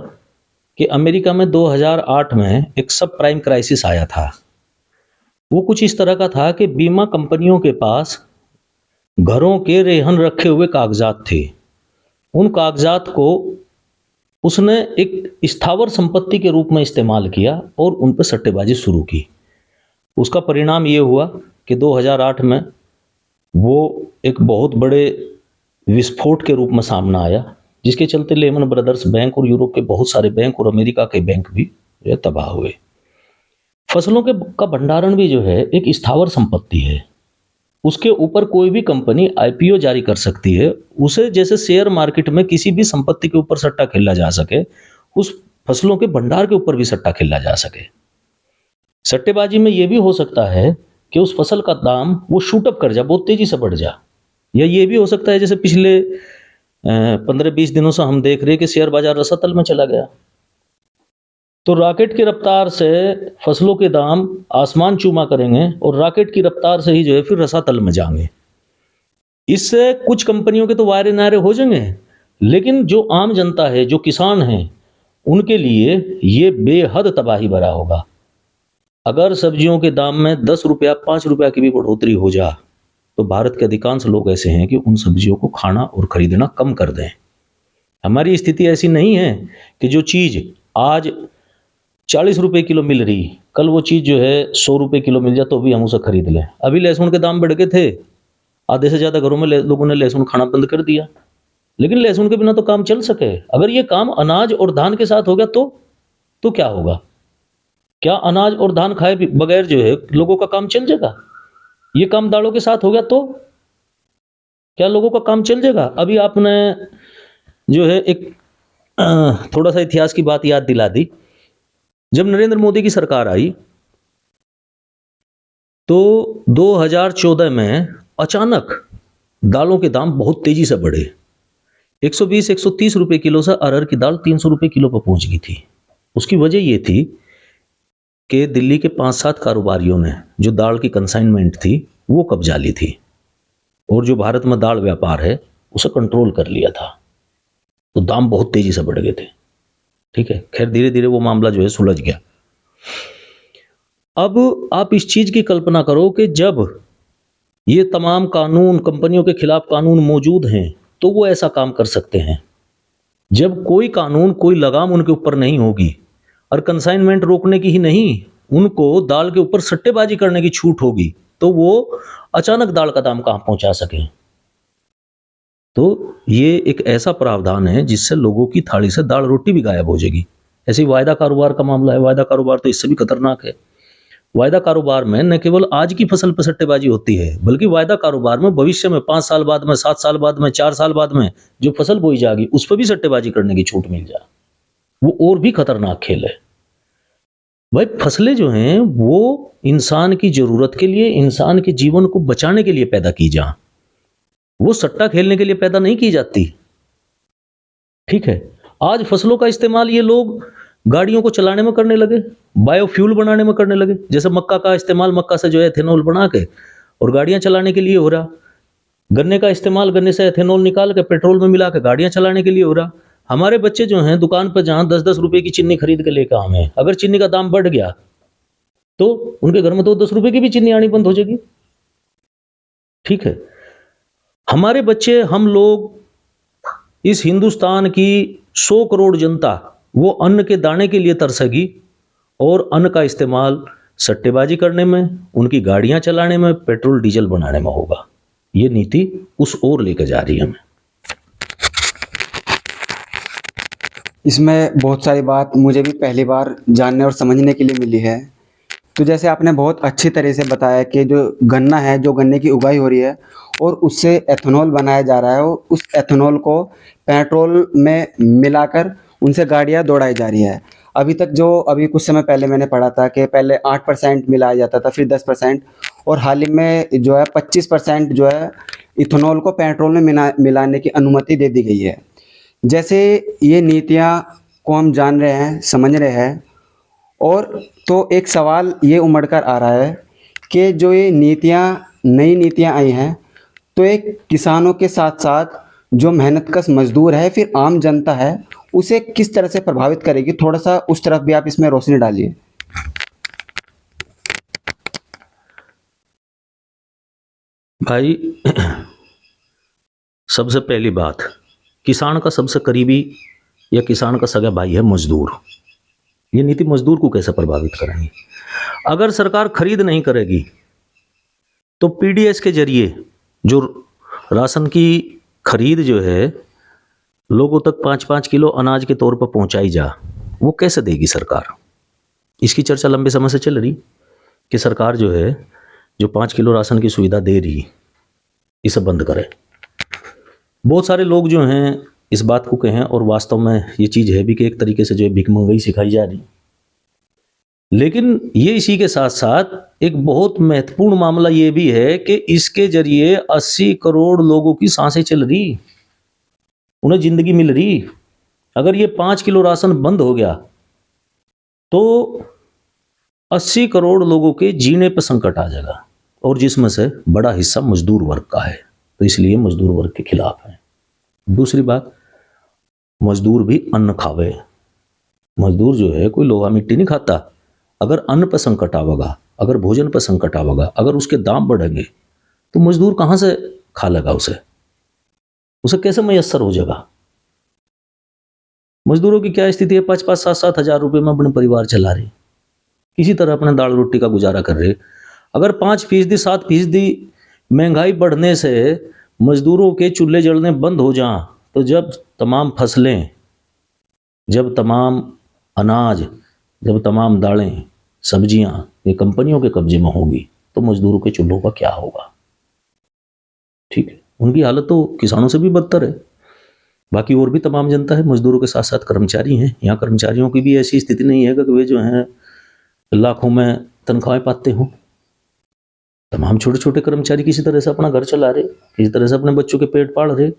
कि अमेरिका में 2008 में एक सब प्राइम क्राइसिस आया था। वो कुछ इस तरह का था कि बीमा कंपनियों के पास घरों के रेहन रखे हुए कागजात थे। उन कागजात को उसने एक स्थावर संपत्ति के रूप में इस्तेमाल किया और उन पर सट्टेबाजी शुरू की। उसका परिणाम ये हुआ कि 2008 में वो एक बहुत बड़े विस्फोट के रूप में सामने आया, जिसके चलते लेमन ब्रदर्स बैंक और यूरोप के बहुत सारे बैंक और अमेरिका के बैंक भी तबाह हुए। फसलों का भंडारण भी जो है एक स्थावर संपत्ति है। उसके ऊपर कोई भी कंपनी आईपीओ जारी कर सकती है। उसे जैसे शेयर मार्केट में किसी भी संपत्ति के ऊपर सट्टा खेला जा सके, उस फसलों के भंडार के ऊपर भी सट्टा खेला जा सके। सट्टेबाजी में यह भी हो सकता है कि उस फसल का दाम वो शूट अप कर जाए, बहुत तेजी से बढ़ जाए, या ये भी हो सकता है जैसे पिछले 15-20 दिनों से हम देख रहे हैं कि शेयर बाजार रसातल में चला गया। तो रॉकेट की रफ्तार से फसलों के दाम आसमान चूमा करेंगे और रॉकेट की रफ्तार से ही जो है फिर रसातल में जाएंगे। इससे कुछ कंपनियों के तो वायरे नारे हो जाएंगे, लेकिन जो आम जनता है, जो किसान हैं, उनके लिए ये बेहद तबाही भरा होगा। अगर सब्जियों के दाम में 10 रुपया 5 रुपया की भी बढ़ोतरी हो जा, तो भारत के अधिकांश लोग ऐसे हैं कि उन सब्जियों को खाना और खरीदना कम कर दें। हमारी स्थिति ऐसी नहीं है कि जो चीज़ आज 40 रुपए किलो मिल रही, कल वो चीज़ जो है 100 रुपए किलो मिल जाए तो भी हम उसे खरीद लें। अभी लहसुन के दाम बढ़ गए थे, आधे से ज़्यादा घरों में लोगों ने लहसुन खाना बंद कर दिया, लेकिन लहसुन के बिना तो काम चल सके। अगर ये काम अनाज और धान के साथ हो गया तो क्या होगा? क्या अनाज और धान खाए बगैर जो है लोगों का काम चल जाएगा? ये काम दालों के साथ हो गया तो क्या लोगों का काम चल जाएगा? अभी आपने जो है एक थोड़ा सा इतिहास की बात याद दिला दी। जब नरेंद्र मोदी की सरकार आई तो 2014 में अचानक दालों के दाम बहुत तेजी से बढ़े। 120-130 रुपए किलो से अरहर की दाल 300 रुपए किलो पर पहुंच गई थी। उसकी वजह यह थी कि दिल्ली के 5-7 कारोबारियों ने जो दाल की कंसाइनमेंट थी वो कब्जा ली थी और जो भारत में दाल व्यापार है उसे कंट्रोल कर लिया था। तो दाम बहुत तेजी से बढ़ गए थे। ठीक है, खैर धीरे धीरे वो मामला जो है सुलझ गया। अब आप इस चीज की कल्पना करो कि जब ये तमाम कानून, कंपनियों के खिलाफ कानून मौजूद हैं, तो वो ऐसा काम कर सकते हैं। जब कोई कानून, कोई लगाम उनके ऊपर नहीं होगी और कंसाइनमेंट रोकने की ही नहीं, उनको दाल के ऊपर सट्टेबाजी करने की छूट होगी, तो वो अचानक दाल का दाम कहां पहुंचा सके। तो ये एक ऐसा प्रावधान है जिससे लोगों की थाली से दाल रोटी भी गायब हो जाएगी। ऐसे ही वायदा कारोबार का मामला है। वायदा कारोबार तो इससे भी खतरनाक है। वायदा कारोबार में न केवल आज की फसल पर सट्टेबाजी होती है, बल्कि वायदा कारोबार में भविष्य में 5 साल बाद में, 7 साल बाद में, 4 साल बाद में जो फसल बोई जाएगी उस पर भी सट्टेबाजी करने की छूट मिल जाए। वो और भी खतरनाक खेल है। भाई फसलें जो हैं वो इंसान की जरूरत के लिए, इंसान के जीवन को बचाने के लिए पैदा की जा, वो सट्टा खेलने के लिए पैदा नहीं की जाती। ठीक है, आज फसलों का इस्तेमाल ये लोग गाड़ियों को चलाने में करने लगे, बायोफ्यूल बनाने में करने लगे। जैसे मक्का का इस्तेमाल, मक्का से जो है एथेनॉल बना के और गाड़ियां चलाने के लिए हो रहा। गन्ने का इस्तेमाल, गन्ने से एथेनॉल निकाल के पेट्रोल में मिला के गाड़ियां चलाने के लिए हो रहा। हमारे बच्चे जो हैं दुकान पर जहां 10-10 रुपए की चीनी खरीद के लेकर आए हैं, अगर चीनी का दाम बढ़ गया तो उनके घर में तो 10 रुपए की भी चीनी आनी बंद हो जाएगी। ठीक है, हमारे बच्चे, हम लोग, इस हिंदुस्तान की 100 करोड़ जनता वो अन्न के दाने के लिए तरसेगी और अन्न का इस्तेमाल सट्टेबाजी करने में, उनकी गाड़ियां चलाने में, पेट्रोल डीजल बनाने में होगा। ये नीति उस ओर लेकर जा रही है हमें। इसमें बहुत सारी बात मुझे भी पहली बार जानने और समझने के लिए मिली है। तो जैसे आपने बहुत अच्छी तरह से बताया कि जो गन्ना है, जो गन्ने की उगाई हो रही है और उससे एथेनॉल बनाया जा रहा है और उस एथेनॉल को पेट्रोल में मिलाकर उनसे गाड़ियां दौड़ाई जा रही है। अभी कुछ समय पहले मैंने पढ़ा था कि पहले 8% मिलाया जाता था, फिर 10%, और हाल ही में जो है 25% जो है इथेनॉल को पेट्रोल में मिलाने की अनुमति दे दी गई है। जैसे ये नीतियाँ को हम जान रहे हैं, समझ रहे हैं, और तो एक सवाल ये उमड़ कर आ रहा है कि जो ये नई नीतियाँ आई हैं, तो एक किसानों के साथ साथ जो मेहनतकश मजदूर है, फिर आम जनता है, उसे किस तरह से प्रभावित करेगी? थोड़ा सा उस तरफ भी आप इसमें रोशनी डालिए। भाई सबसे पहली बात, किसान का सबसे करीबी या किसान का सगा भाई है मजदूर। ये नीति मजदूर को कैसे प्रभावित करेंगी? अगर सरकार खरीद नहीं करेगी तो पीडीएस के जरिए जो राशन की खरीद जो है लोगों तक 5-5 किलो अनाज के तौर पर पहुंचाई जा, वो कैसे देगी सरकार? इसकी चर्चा लंबे समय से चल रही कि सरकार जो है जो 5 किलो राशन की सुविधा दे रही, इसे बंद करे। बहुत सारे लोग जो हैं इस बात को कहें, और वास्तव में ये चीज़ है भी कि एक तरीके से जो है भिखमंगई सिखाई जा रही। लेकिन ये इसी के साथ साथ एक बहुत महत्वपूर्ण मामला ये भी है कि इसके जरिए 80 करोड़ लोगों की सांसें चल रही, उन्हें जिंदगी मिल रही। अगर ये 5 किलो राशन बंद हो गया तो 80 करोड़ लोगों के जीने पर संकट आ जाएगा, और जिसमें से बड़ा हिस्सा मजदूर वर्ग का है, तो इसलिए मजदूर वर्ग के खिलाफ है। दूसरी बात, मजदूर भी अन्न खावे। मजदूर जो है कोई लोहा मिट्टी नहीं खाता। अगर अन्न पर संकट आवेगा, अगर भोजन पर संकट आवेगा, अगर उसके दाम बढ़ेंगे तो मजदूर कहाँ से खा लेगा? उसे कैसे मयस्सर हो जाएगा? मजदूरों की क्या स्थिति है? 5-5, 7-7 हजार रुपये में अपने परिवार चला रहे, किसी तरह अपने दाल रोटी का गुजारा कर रहे। अगर 5%, 7% महंगाई बढ़ने से मजदूरों के चूल्हे जलने बंद हो जाएं, तो जब तमाम फसलें, जब तमाम अनाज, जब तमाम दालें, सब्जियां ये कंपनियों के कब्जे में होगी, तो मजदूरों के चूल्हों का क्या होगा? ठीक है, उनकी हालत तो किसानों से भी बदतर है। बाकी और भी तमाम जनता है, मजदूरों के साथ साथ कर्मचारी हैं। यहाँ कर्मचारियों की भी ऐसी स्थिति नहीं है कि वे जो हैं लाखों में तनख्वाहें पाते हों। तमाम छोटे छोटे कर्मचारी किसी तरह से अपना घर चला रहे, किसी तरह से अपने बच्चों के पेट पाल रहे।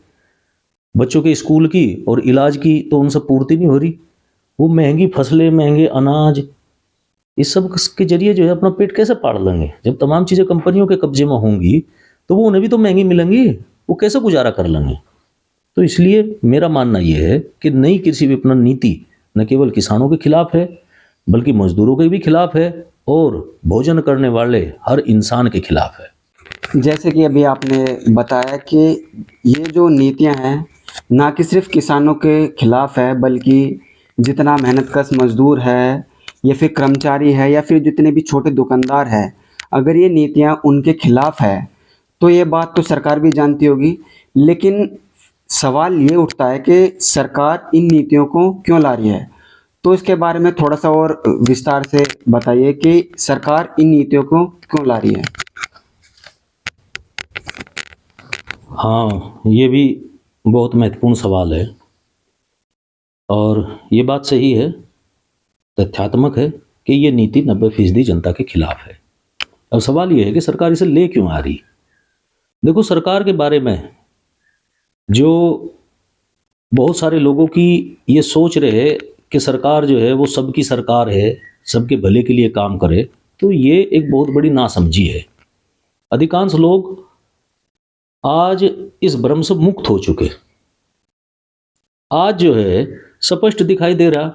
बच्चों के स्कूल की और इलाज की तो उनसे पूर्ति नहीं हो रही। वो महंगी फसलें, महंगे अनाज, इस सब के जरिए जो है अपना पेट कैसे पाल लेंगे? जब तमाम चीज़ें कंपनियों के कब्जे में होंगी तो वो उन्हें भी तो महंगी मिलेंगी, वो कैसे गुजारा कर लेंगे? तो इसलिए मेरा मानना यह है कि नई कृषि विपणन नीति न केवल किसानों के खिलाफ है बल्कि मजदूरों के भी खिलाफ है और भोजन करने वाले हर इंसान के खिलाफ है। जैसे कि अभी आपने बताया कि ये जो नीतियां हैं ना कि सिर्फ किसानों के खिलाफ है, बल्कि जितना मेहनतकश मजदूर है या फिर कर्मचारी है या फिर जितने भी छोटे दुकानदार हैं, अगर ये नीतियां उनके खिलाफ है तो ये बात तो सरकार भी जानती होगी। लेकिन सवाल ये उठता है कि सरकार इन नीतियों को क्यों ला रही है? तो इसके बारे में थोड़ा सा और विस्तार से बताइए कि सरकार इन नीतियों को क्यों ला रही है। हाँ, ये भी बहुत महत्वपूर्ण सवाल है और ये बात सही है, तथ्यात्मक है कि ये नीति 90% जनता के खिलाफ है। अब सवाल ये है कि सरकार इसे ले क्यों आ रही। देखो, सरकार के बारे में जो बहुत सारे लोगों की ये सोच रहे कि सरकार जो है वो सबकी सरकार है, सबके भले के लिए काम करे, तो ये एक बहुत बड़ी नासमझी है। अधिकांश लोग आज इस भ्रम से मुक्त हो चुके। आज जो है स्पष्ट दिखाई दे रहा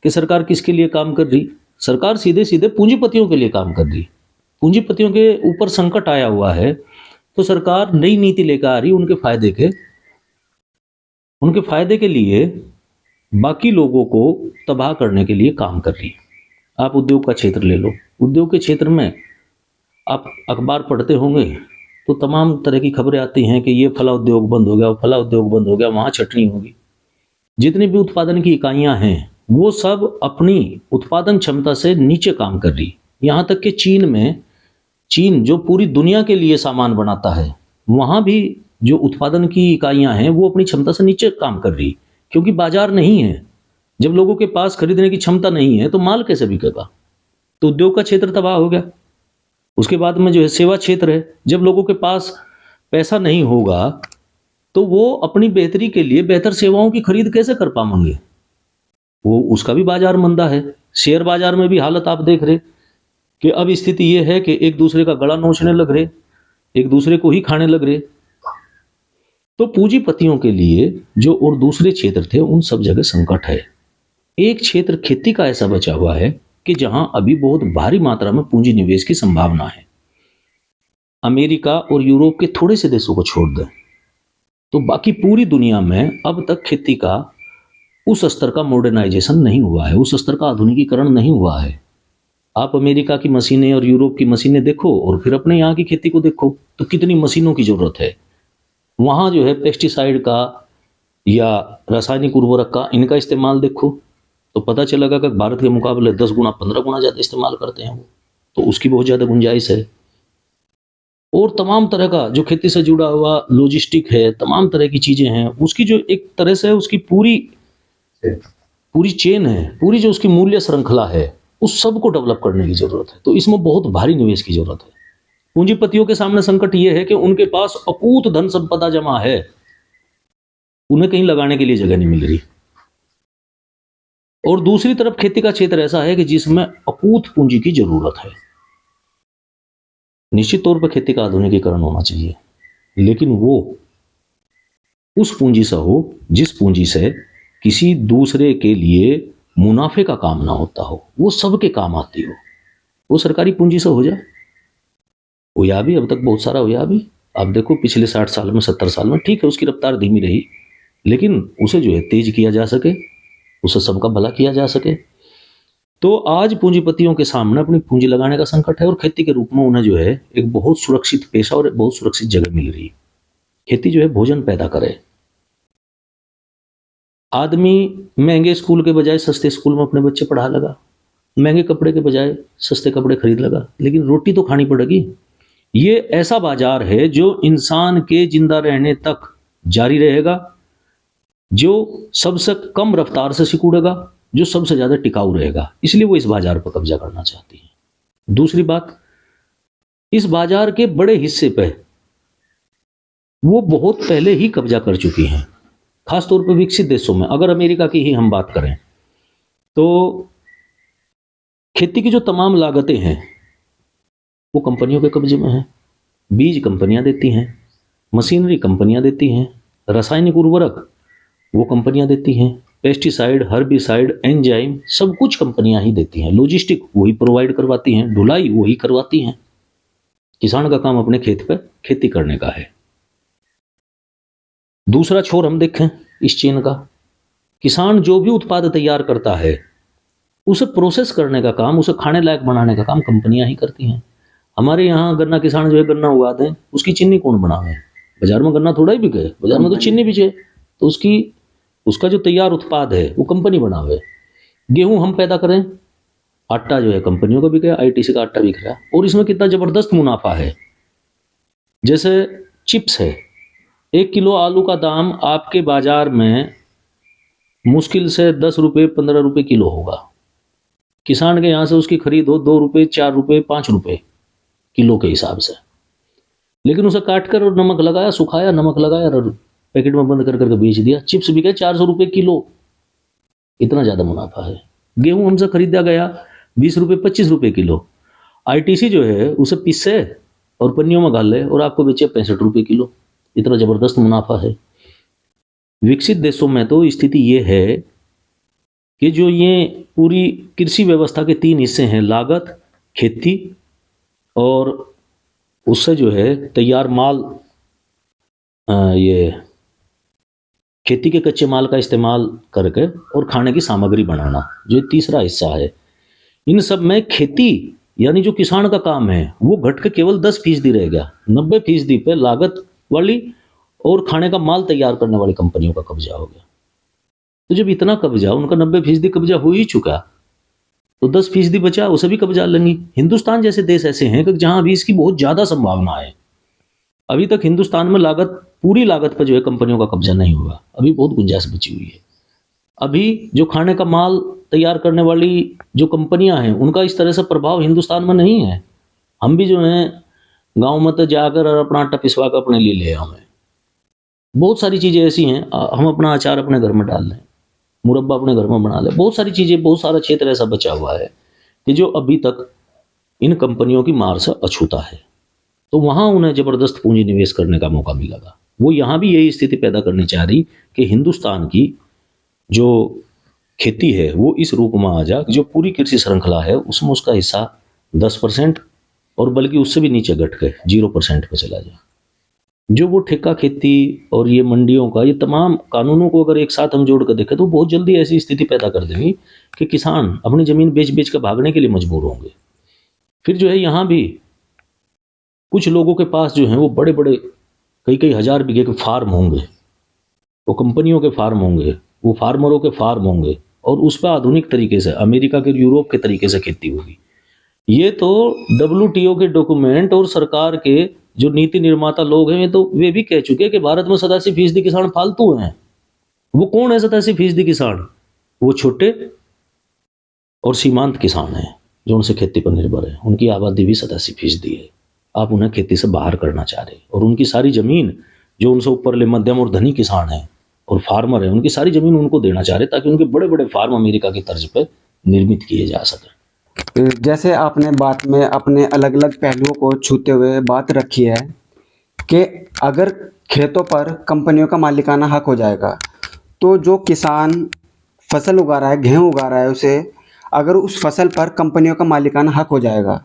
कि सरकार किसके लिए काम कर रही। सरकार सीधे सीधे पूंजीपतियों के लिए काम कर रही। पूंजीपतियों के ऊपर संकट आया हुआ है, तो सरकार नई नीति लेकर आ रही उनके फायदे के लिए, बाकी लोगों को तबाह करने के लिए काम कर रही। आप उद्योग का क्षेत्र ले लो। उद्योग के क्षेत्र में आप अखबार पढ़ते होंगे तो तमाम तरह की खबरें आती हैं कि ये फला उद्योग बंद हो गया, फला उद्योग बंद हो गया, वहाँ छटनी होगी। जितनी भी उत्पादन की इकाइयाँ हैं वो सब अपनी उत्पादन क्षमता से नीचे काम कर रही। यहाँ तक कि चीन जो पूरी दुनिया के लिए सामान बनाता है, वहाँ भी जो उत्पादन की इकाइयाँ हैं वो अपनी क्षमता से नीचे काम कर रही, क्योंकि बाजार नहीं है। जब लोगों के पास खरीदने की क्षमता नहीं है तो माल कैसे बिकेगा। तो उद्योग का क्षेत्र तबाह हो गया। उसके बाद में जो है सेवा क्षेत्र है। जब लोगों के पास पैसा नहीं होगा तो वो अपनी बेहतरी के लिए बेहतर सेवाओं की खरीद कैसे कर पाएंगे। वो उसका भी बाजार मंदा है। शेयर बाजार में भी हालत आप देख रहे कि अब स्थिति ये है कि एक दूसरे का गला नोचने लग रहे, एक दूसरे को ही खाने लग रहे। तो पूंजीपतियों के लिए जो और दूसरे क्षेत्र थे उन सब जगह संकट है। एक क्षेत्र खेती का ऐसा बचा हुआ है कि जहां अभी बहुत भारी मात्रा में पूंजी निवेश की संभावना है। अमेरिका और यूरोप के थोड़े से देशों को छोड़ दें तो बाकी पूरी दुनिया में अब तक खेती का उस स्तर का मॉडर्नाइजेशन नहीं हुआ है, उस स्तर का आधुनिकीकरण नहीं हुआ है। आप अमेरिका की मशीनें और यूरोप की मशीनें देखो और फिर अपने यहाँ की खेती को देखो तो कितनी मशीनों की जरूरत है। वहाँ जो है पेस्टिसाइड का या रासायनिक उर्वरक का इनका इस्तेमाल देखो तो पता चलेगा कि भारत के मुकाबले 10 गुना 15 गुना ज़्यादा इस्तेमाल करते हैं वो, तो उसकी बहुत ज़्यादा गुंजाइश है। और तमाम तरह का जो खेती से जुड़ा हुआ लॉजिस्टिक है, तमाम तरह की चीज़ें हैं, उसकी जो एक तरह से उसकी पूरी चेन है, पूरी जो उसकी मूल्य श्रृंखला है, उस सब को डेवलप करने की ज़रूरत है। तो इसमें बहुत भारी निवेश की ज़रूरत है। पूंजीपतियों के सामने संकट ये है कि उनके पास अकूत धन संपदा जमा है, उन्हें कहीं लगाने के लिए जगह नहीं मिल रही। और दूसरी तरफ खेती का क्षेत्र ऐसा है कि जिसमें अकूत पूंजी की जरूरत है। निश्चित तौर पर खेती का आधुनिकीकरण होना चाहिए, लेकिन वो उस पूंजी से हो जिस पूंजी से किसी दूसरे के लिए मुनाफे का काम ना होता हो, वो सबके काम आती हो। वो सरकारी पूंजी से हो जाए। हुआ भी, अब तक बहुत सारा हुआ भी। आप देखो पिछले 60 साल में 70 साल में, ठीक है उसकी रफ्तार धीमी रही, लेकिन उसे जो है तेज किया जा सके, उसे सबका भला किया जा सके। तो आज पूंजीपतियों के सामने अपनी पूंजी लगाने का संकट है और खेती के रूप में उन्हें जो है एक बहुत सुरक्षित पेशा और बहुत सुरक्षित जगह मिल रही है। खेती जो है भोजन पैदा करे। आदमी महंगे स्कूल के बजाय सस्ते स्कूल में अपने बच्चे पढ़ा लगा, महंगे कपड़े के बजाय सस्ते कपड़े खरीद लगा, लेकिन रोटी तो खानी पड़ेगी। ये ऐसा बाजार है जो इंसान के जिंदा रहने तक जारी रहेगा, जो सबसे कम रफ्तार से सिकुड़ेगा, जो सबसे ज्यादा टिकाऊ रहेगा। इसलिए वो इस बाजार पर कब्जा करना चाहती है। दूसरी बात, इस बाजार के बड़े हिस्से पे वो बहुत पहले ही कब्जा कर चुकी हैं, खासतौर पर विकसित देशों में। अगर अमेरिका की ही हम बात करें तो खेती की जो तमाम लागतें हैं वो कंपनियों के कब्जे में हैं। बीज कंपनियां देती हैं, मशीनरी कंपनियां देती हैं, रासायनिक उर्वरक वो कंपनियां देती हैं, पेस्टिसाइड, हर्बिसाइड, एंजाइम सब कुछ कंपनियां ही देती हैं, लॉजिस्टिक वही प्रोवाइड करवाती हैं, ढुलाई वही करवाती हैं। किसान का काम अपने खेत पे खेती करने का है। दूसरा छोर हम देखें इस चेन का, किसान जो भी उत्पाद तैयार करता है उसे प्रोसेस करने का काम, उसे खाने लायक बनाने का काम कंपनियां ही करती हैं। हमारे यहाँ गन्ना किसान जो है गन्ना उगाते हैं, उसकी चीनी कौन बनावे? बाजार में गन्ना थोड़ा ही बिके, बाजार में तो चीनी बिके, तो उसका जो तैयार उत्पाद है वो कंपनी बनावे। गेहूं हम पैदा करें, आटा जो है कंपनियों का बिके, आईटीसी का आटा बिक रहा है, और इसमें कितना जबरदस्त मुनाफा है। जैसे चिप्स है, 1 किलो आलू का दाम आपके बाजार में मुश्किल से 10 रुपये 15 रुपये किलो होगा, किसान के यहाँ से उसकी खरीद हो 2 रुपये, 4 रुपये, 5 रुपये किलो के हिसाब से, लेकिन उसे काट कर और नमक लगाया, सुखाया, नमक लगाया और पैकेट में बंद कर करके बेच दिया। चिप्स बिके 400 रुपये किलो, इतना ज़्यादा मुनाफा है। गेहूं हमसे खरीदा गया 20 रुपये, 25 रुपये किलो, आईटीसी जो है उसे पीसे और पन्नियों में घाल ले और आपको बेचे 65 रुपये किलो। इतना ज़बरदस्त मुनाफा है। विकसित देशों में तो स्थिति ये है कि जो ये पूरी कृषि व्यवस्था के 3 हिस्से हैं, लागत, खेती और उससे जो है तैयार माल, ये खेती के कच्चे माल का इस्तेमाल करके और खाने की सामग्री बनाना, जो ये तीसरा हिस्सा है। इन सब में खेती यानी जो किसान का काम है वो घट के केवल 10% रह गया। 90% पे लागत वाली और खाने का माल तैयार करने वाली कंपनियों का कब्जा हो गया। तो जब इतना कब्जा, उनका 90% कब्जा हो ही चुका, तो 10% बचा, उसे भी कब्जा लेंगी। हिंदुस्तान जैसे देश ऐसे हैं कि जहां अभी इसकी बहुत ज्यादा संभावना है। अभी तक हिंदुस्तान में लागत, पूरी लागत पर जो है कंपनियों का कब्जा नहीं हुआ, अभी बहुत गुंजाइश बची हुई है। अभी जो खाने का माल तैयार करने वाली जो कंपनियां हैं उनका इस तरह से प्रभाव हिंदुस्तान में नहीं है। हम भी जो है गाँव में तो जाकर और अपना आटा पिसवा कर अपने लिए ले आए। बहुत सारी चीज़ें ऐसी हैं, हम अपना अचार अपने घर में डाल लें, मुरब्बा अपने घर में बना लें। बहुत सारी चीज़ें, बहुत सारा क्षेत्र ऐसा बचा हुआ है कि जो अभी तक इन कंपनियों की मार से अछूता है। तो वहाँ उन्हें ज़बरदस्त पूंजी निवेश करने का मौका मिलेगा। वो यहाँ भी यही स्थिति पैदा करनी चाह रही कि हिंदुस्तान की जो खेती है वो इस रूप में आ जा, जो पूरी कृषि श्रृंखला है उसमें उसका हिस्सा 10% और बल्कि उससे भी नीचे घट के 0% पे चला जाए। जो वो ठेका खेती और ये मंडियों का, ये तमाम कानूनों को अगर एक साथ हम जोड़ कर देखें तो बहुत जल्दी ऐसी स्थिति पैदा कर देंगी कि किसान अपनी ज़मीन बेच बेच कर भागने के लिए मजबूर होंगे। फिर जो है यहाँ भी कुछ लोगों के पास जो है वो बड़े बड़े कई कई हजार बीघे के फार्म होंगे, वो कंपनियों के फार्म होंगे, वो फार्मरों के फार्म होंगे और उस पर आधुनिक तरीके से अमेरिका के, यूरोप के तरीके से खेती होगी। ये तो WTO के डॉक्यूमेंट और सरकार के जो नीति निर्माता लोग हैं तो वे भी कह चुके हैं कि भारत में 87% किसान फालतू हैं। वो कौन है 87% किसान? वो छोटे और सीमांत किसान हैं जो उनसे खेती पर निर्भर है। उनकी आबादी भी 87% है। आप उन्हें खेती से बाहर करना चाह रहे और उनकी सारी जमीन जो उनसे ऊपर ले मध्यम और धनी किसान हैं और फार्मर हैं, उनकी सारी जमीन उनको देना चाह रहे ताकि उनके बड़े बड़े फार्म अमेरिका की तर्ज पर निर्मित किए जा सकें। जैसे आपने बात में अपने अलग अलग पहलुओं को छूते हुए बात रखी है कि अगर खेतों पर कंपनियों का मालिकाना हक हो जाएगा तो जो किसान फसल उगा रहा है, गेहूँ उगा रहा है, उसे अगर उस फसल पर कंपनियों का मालिकाना हक हो जाएगा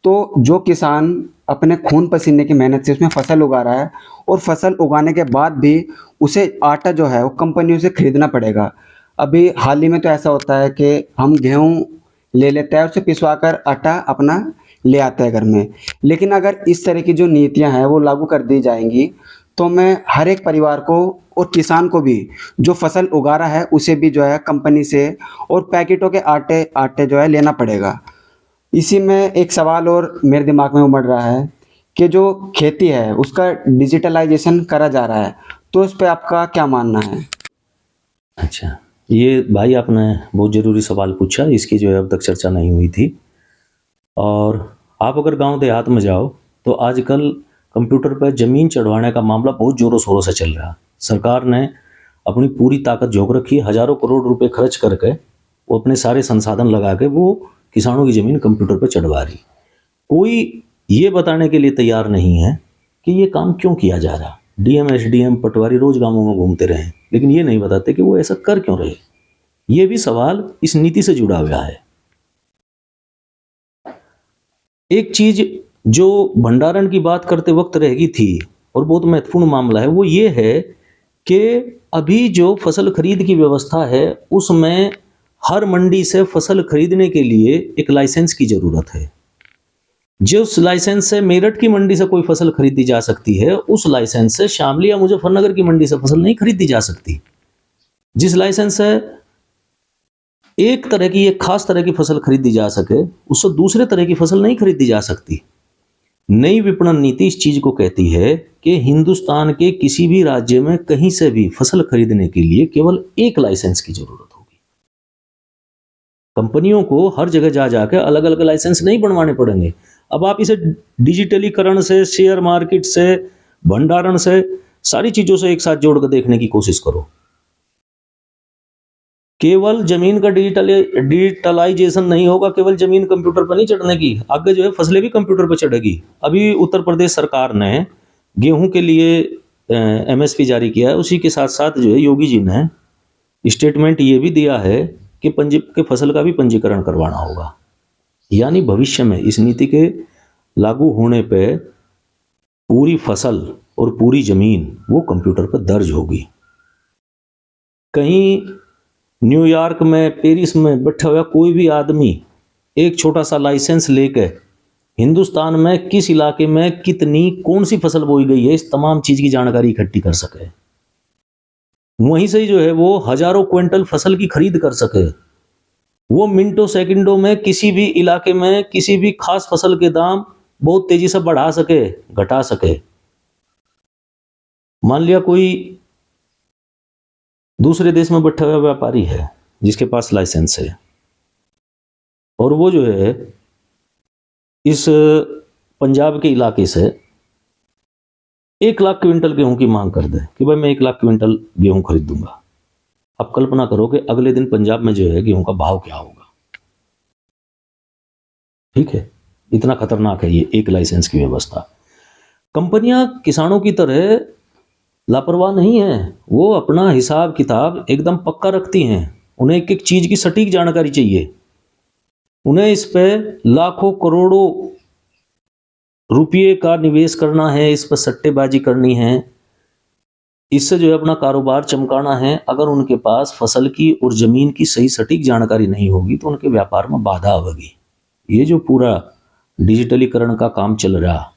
तो जो किसान अपने खून पसीने की मेहनत से उसमें फसल उगा रहा है और फसल उगाने के बाद भी उसे आटा जो है वो कंपनियों से खरीदना पड़ेगा। अभी हाल ही में तो ऐसा होता है कि हम गेहूँ ले लेता है, उसे पिसवा कर आटा अपना ले आता है घर में। लेकिन अगर इस तरह की जो नीतियां हैं वो लागू कर दी जाएंगी तो मैं हर एक परिवार को और किसान को भी जो फसल उगा रहा है उसे भी जो है कंपनी से और पैकेटों के आटे जो है लेना पड़ेगा। इसी में एक सवाल और मेरे दिमाग में उमड़ रहा है कि जो खेती है उसका डिजिटलाइजेशन करा जा रहा है, तो उस पर आपका क्या मानना है? अच्छा, ये भाई आपने बहुत ज़रूरी सवाल पूछा, इसकी जो है अब तक चर्चा नहीं हुई थी। और आप अगर गांव देहात में जाओ तो आजकल कंप्यूटर पर ज़मीन चढ़वाने का मामला बहुत ज़ोरों शोरों से चल रहा है। सरकार ने अपनी पूरी ताकत झोंक रखी, हज़ारों करोड़ रुपए खर्च करके वो अपने सारे संसाधन लगा के वो किसानों की ज़मीन कंप्यूटर पर चढ़वा रही। कोई ये बताने के लिए तैयार नहीं है कि ये काम क्यों किया जा रहा। DM, SDM, पटवारी रोज गांवों में घूमते रहे, लेकिन ये नहीं बताते कि वो ऐसा कर क्यों रहे। ये भी सवाल इस नीति से जुड़ा हुआ है। एक चीज जो भंडारण की बात करते वक्त रहेगी थी और बहुत महत्वपूर्ण मामला है, वो ये है कि अभी जो फसल खरीद की व्यवस्था है उसमें हर मंडी से फसल खरीदने के लिए एक लाइसेंस की जरूरत है। जिस लाइसेंस से मेरठ की मंडी से कोई फसल खरीदी जा सकती है, उस लाइसेंस से शामली या मुजफ्फरनगर की मंडी से फसल नहीं खरीदी जा सकती। जिस लाइसेंस से एक तरह की, एक खास तरह की फसल खरीदी जा सके, उससे दूसरे तरह की फसल नहीं खरीदी जा सकती। नई विपणन नीति इस चीज को कहती है कि हिंदुस्तान के किसी भी राज्य में कहीं से भी फसल खरीदने के लिए केवल एक लाइसेंस की जरूरत होगी। कंपनियों को हर जगह जा जाकर अलग अलग लाइसेंस नहीं बनवाने पड़ेंगे। अब आप इसे डिजिटलीकरण से, शेयर मार्केट से, भंडारण से, सारी चीजों से एक साथ जोड़कर देखने की कोशिश करो। केवल जमीन का डिजिटलाइजेशन नहीं होगा, केवल जमीन कंप्यूटर पर नहीं चढ़ने की, आगे जो है फसलें भी कंप्यूटर पर चढ़ेगी। अभी उत्तर प्रदेश सरकार ने गेहूं के लिए एमएसपी जारी किया है, उसी के साथ साथ जो है योगी जी ने स्टेटमेंट ये भी दिया है कि के फसल का भी पंजीकरण करवाना होगा। यानी भविष्य में इस नीति के लागू होने पे पूरी फसल और पूरी जमीन वो कंप्यूटर पर दर्ज होगी। कहीं न्यूयॉर्क में, पेरिस में बैठा हुआ कोई भी आदमी एक छोटा सा लाइसेंस लेकर हिंदुस्तान में किस इलाके में कितनी कौन सी फसल बोई गई है, इस तमाम चीज की जानकारी इकट्ठी कर सके। वहीं से जो है वो हजारों क्विंटल फसल की खरीद कर सके। वो मिनटों सेकंडों में किसी भी इलाके में किसी भी खास फसल के दाम बहुत तेजी से बढ़ा सके, घटा सके। मान लिया कोई दूसरे देश में बैठा हुआ व्यापारी है जिसके पास लाइसेंस है, और वो जो है इस पंजाब के इलाके से 1 लाख क्विंटल गेहूं की मांग कर दे कि भाई मैं 1 लाख क्विंटल गेहूं खरीद दूंगा। अब कल्पना करो कि अगले दिन पंजाब में जो है गेहूं का भाव क्या होगा। ठीक है, इतना खतरनाक है ये एक लाइसेंस की व्यवस्था। कंपनियां किसानों की तरह लापरवाह नहीं है, वो अपना हिसाब किताब एकदम पक्का रखती हैं। उन्हें एक एक चीज की सटीक जानकारी चाहिए। उन्हें इस पे लाखों करोड़ों रुपये का निवेश करना है, इस पर सट्टेबाजी करनी है, इससे जो है अपना कारोबार चमकाना है। अगर उनके पास फसल की और जमीन की सही सटीक जानकारी नहीं होगी तो उनके व्यापार में बाधा आएगी। ये जो पूरा डिजिटलीकरण का काम चल रहा,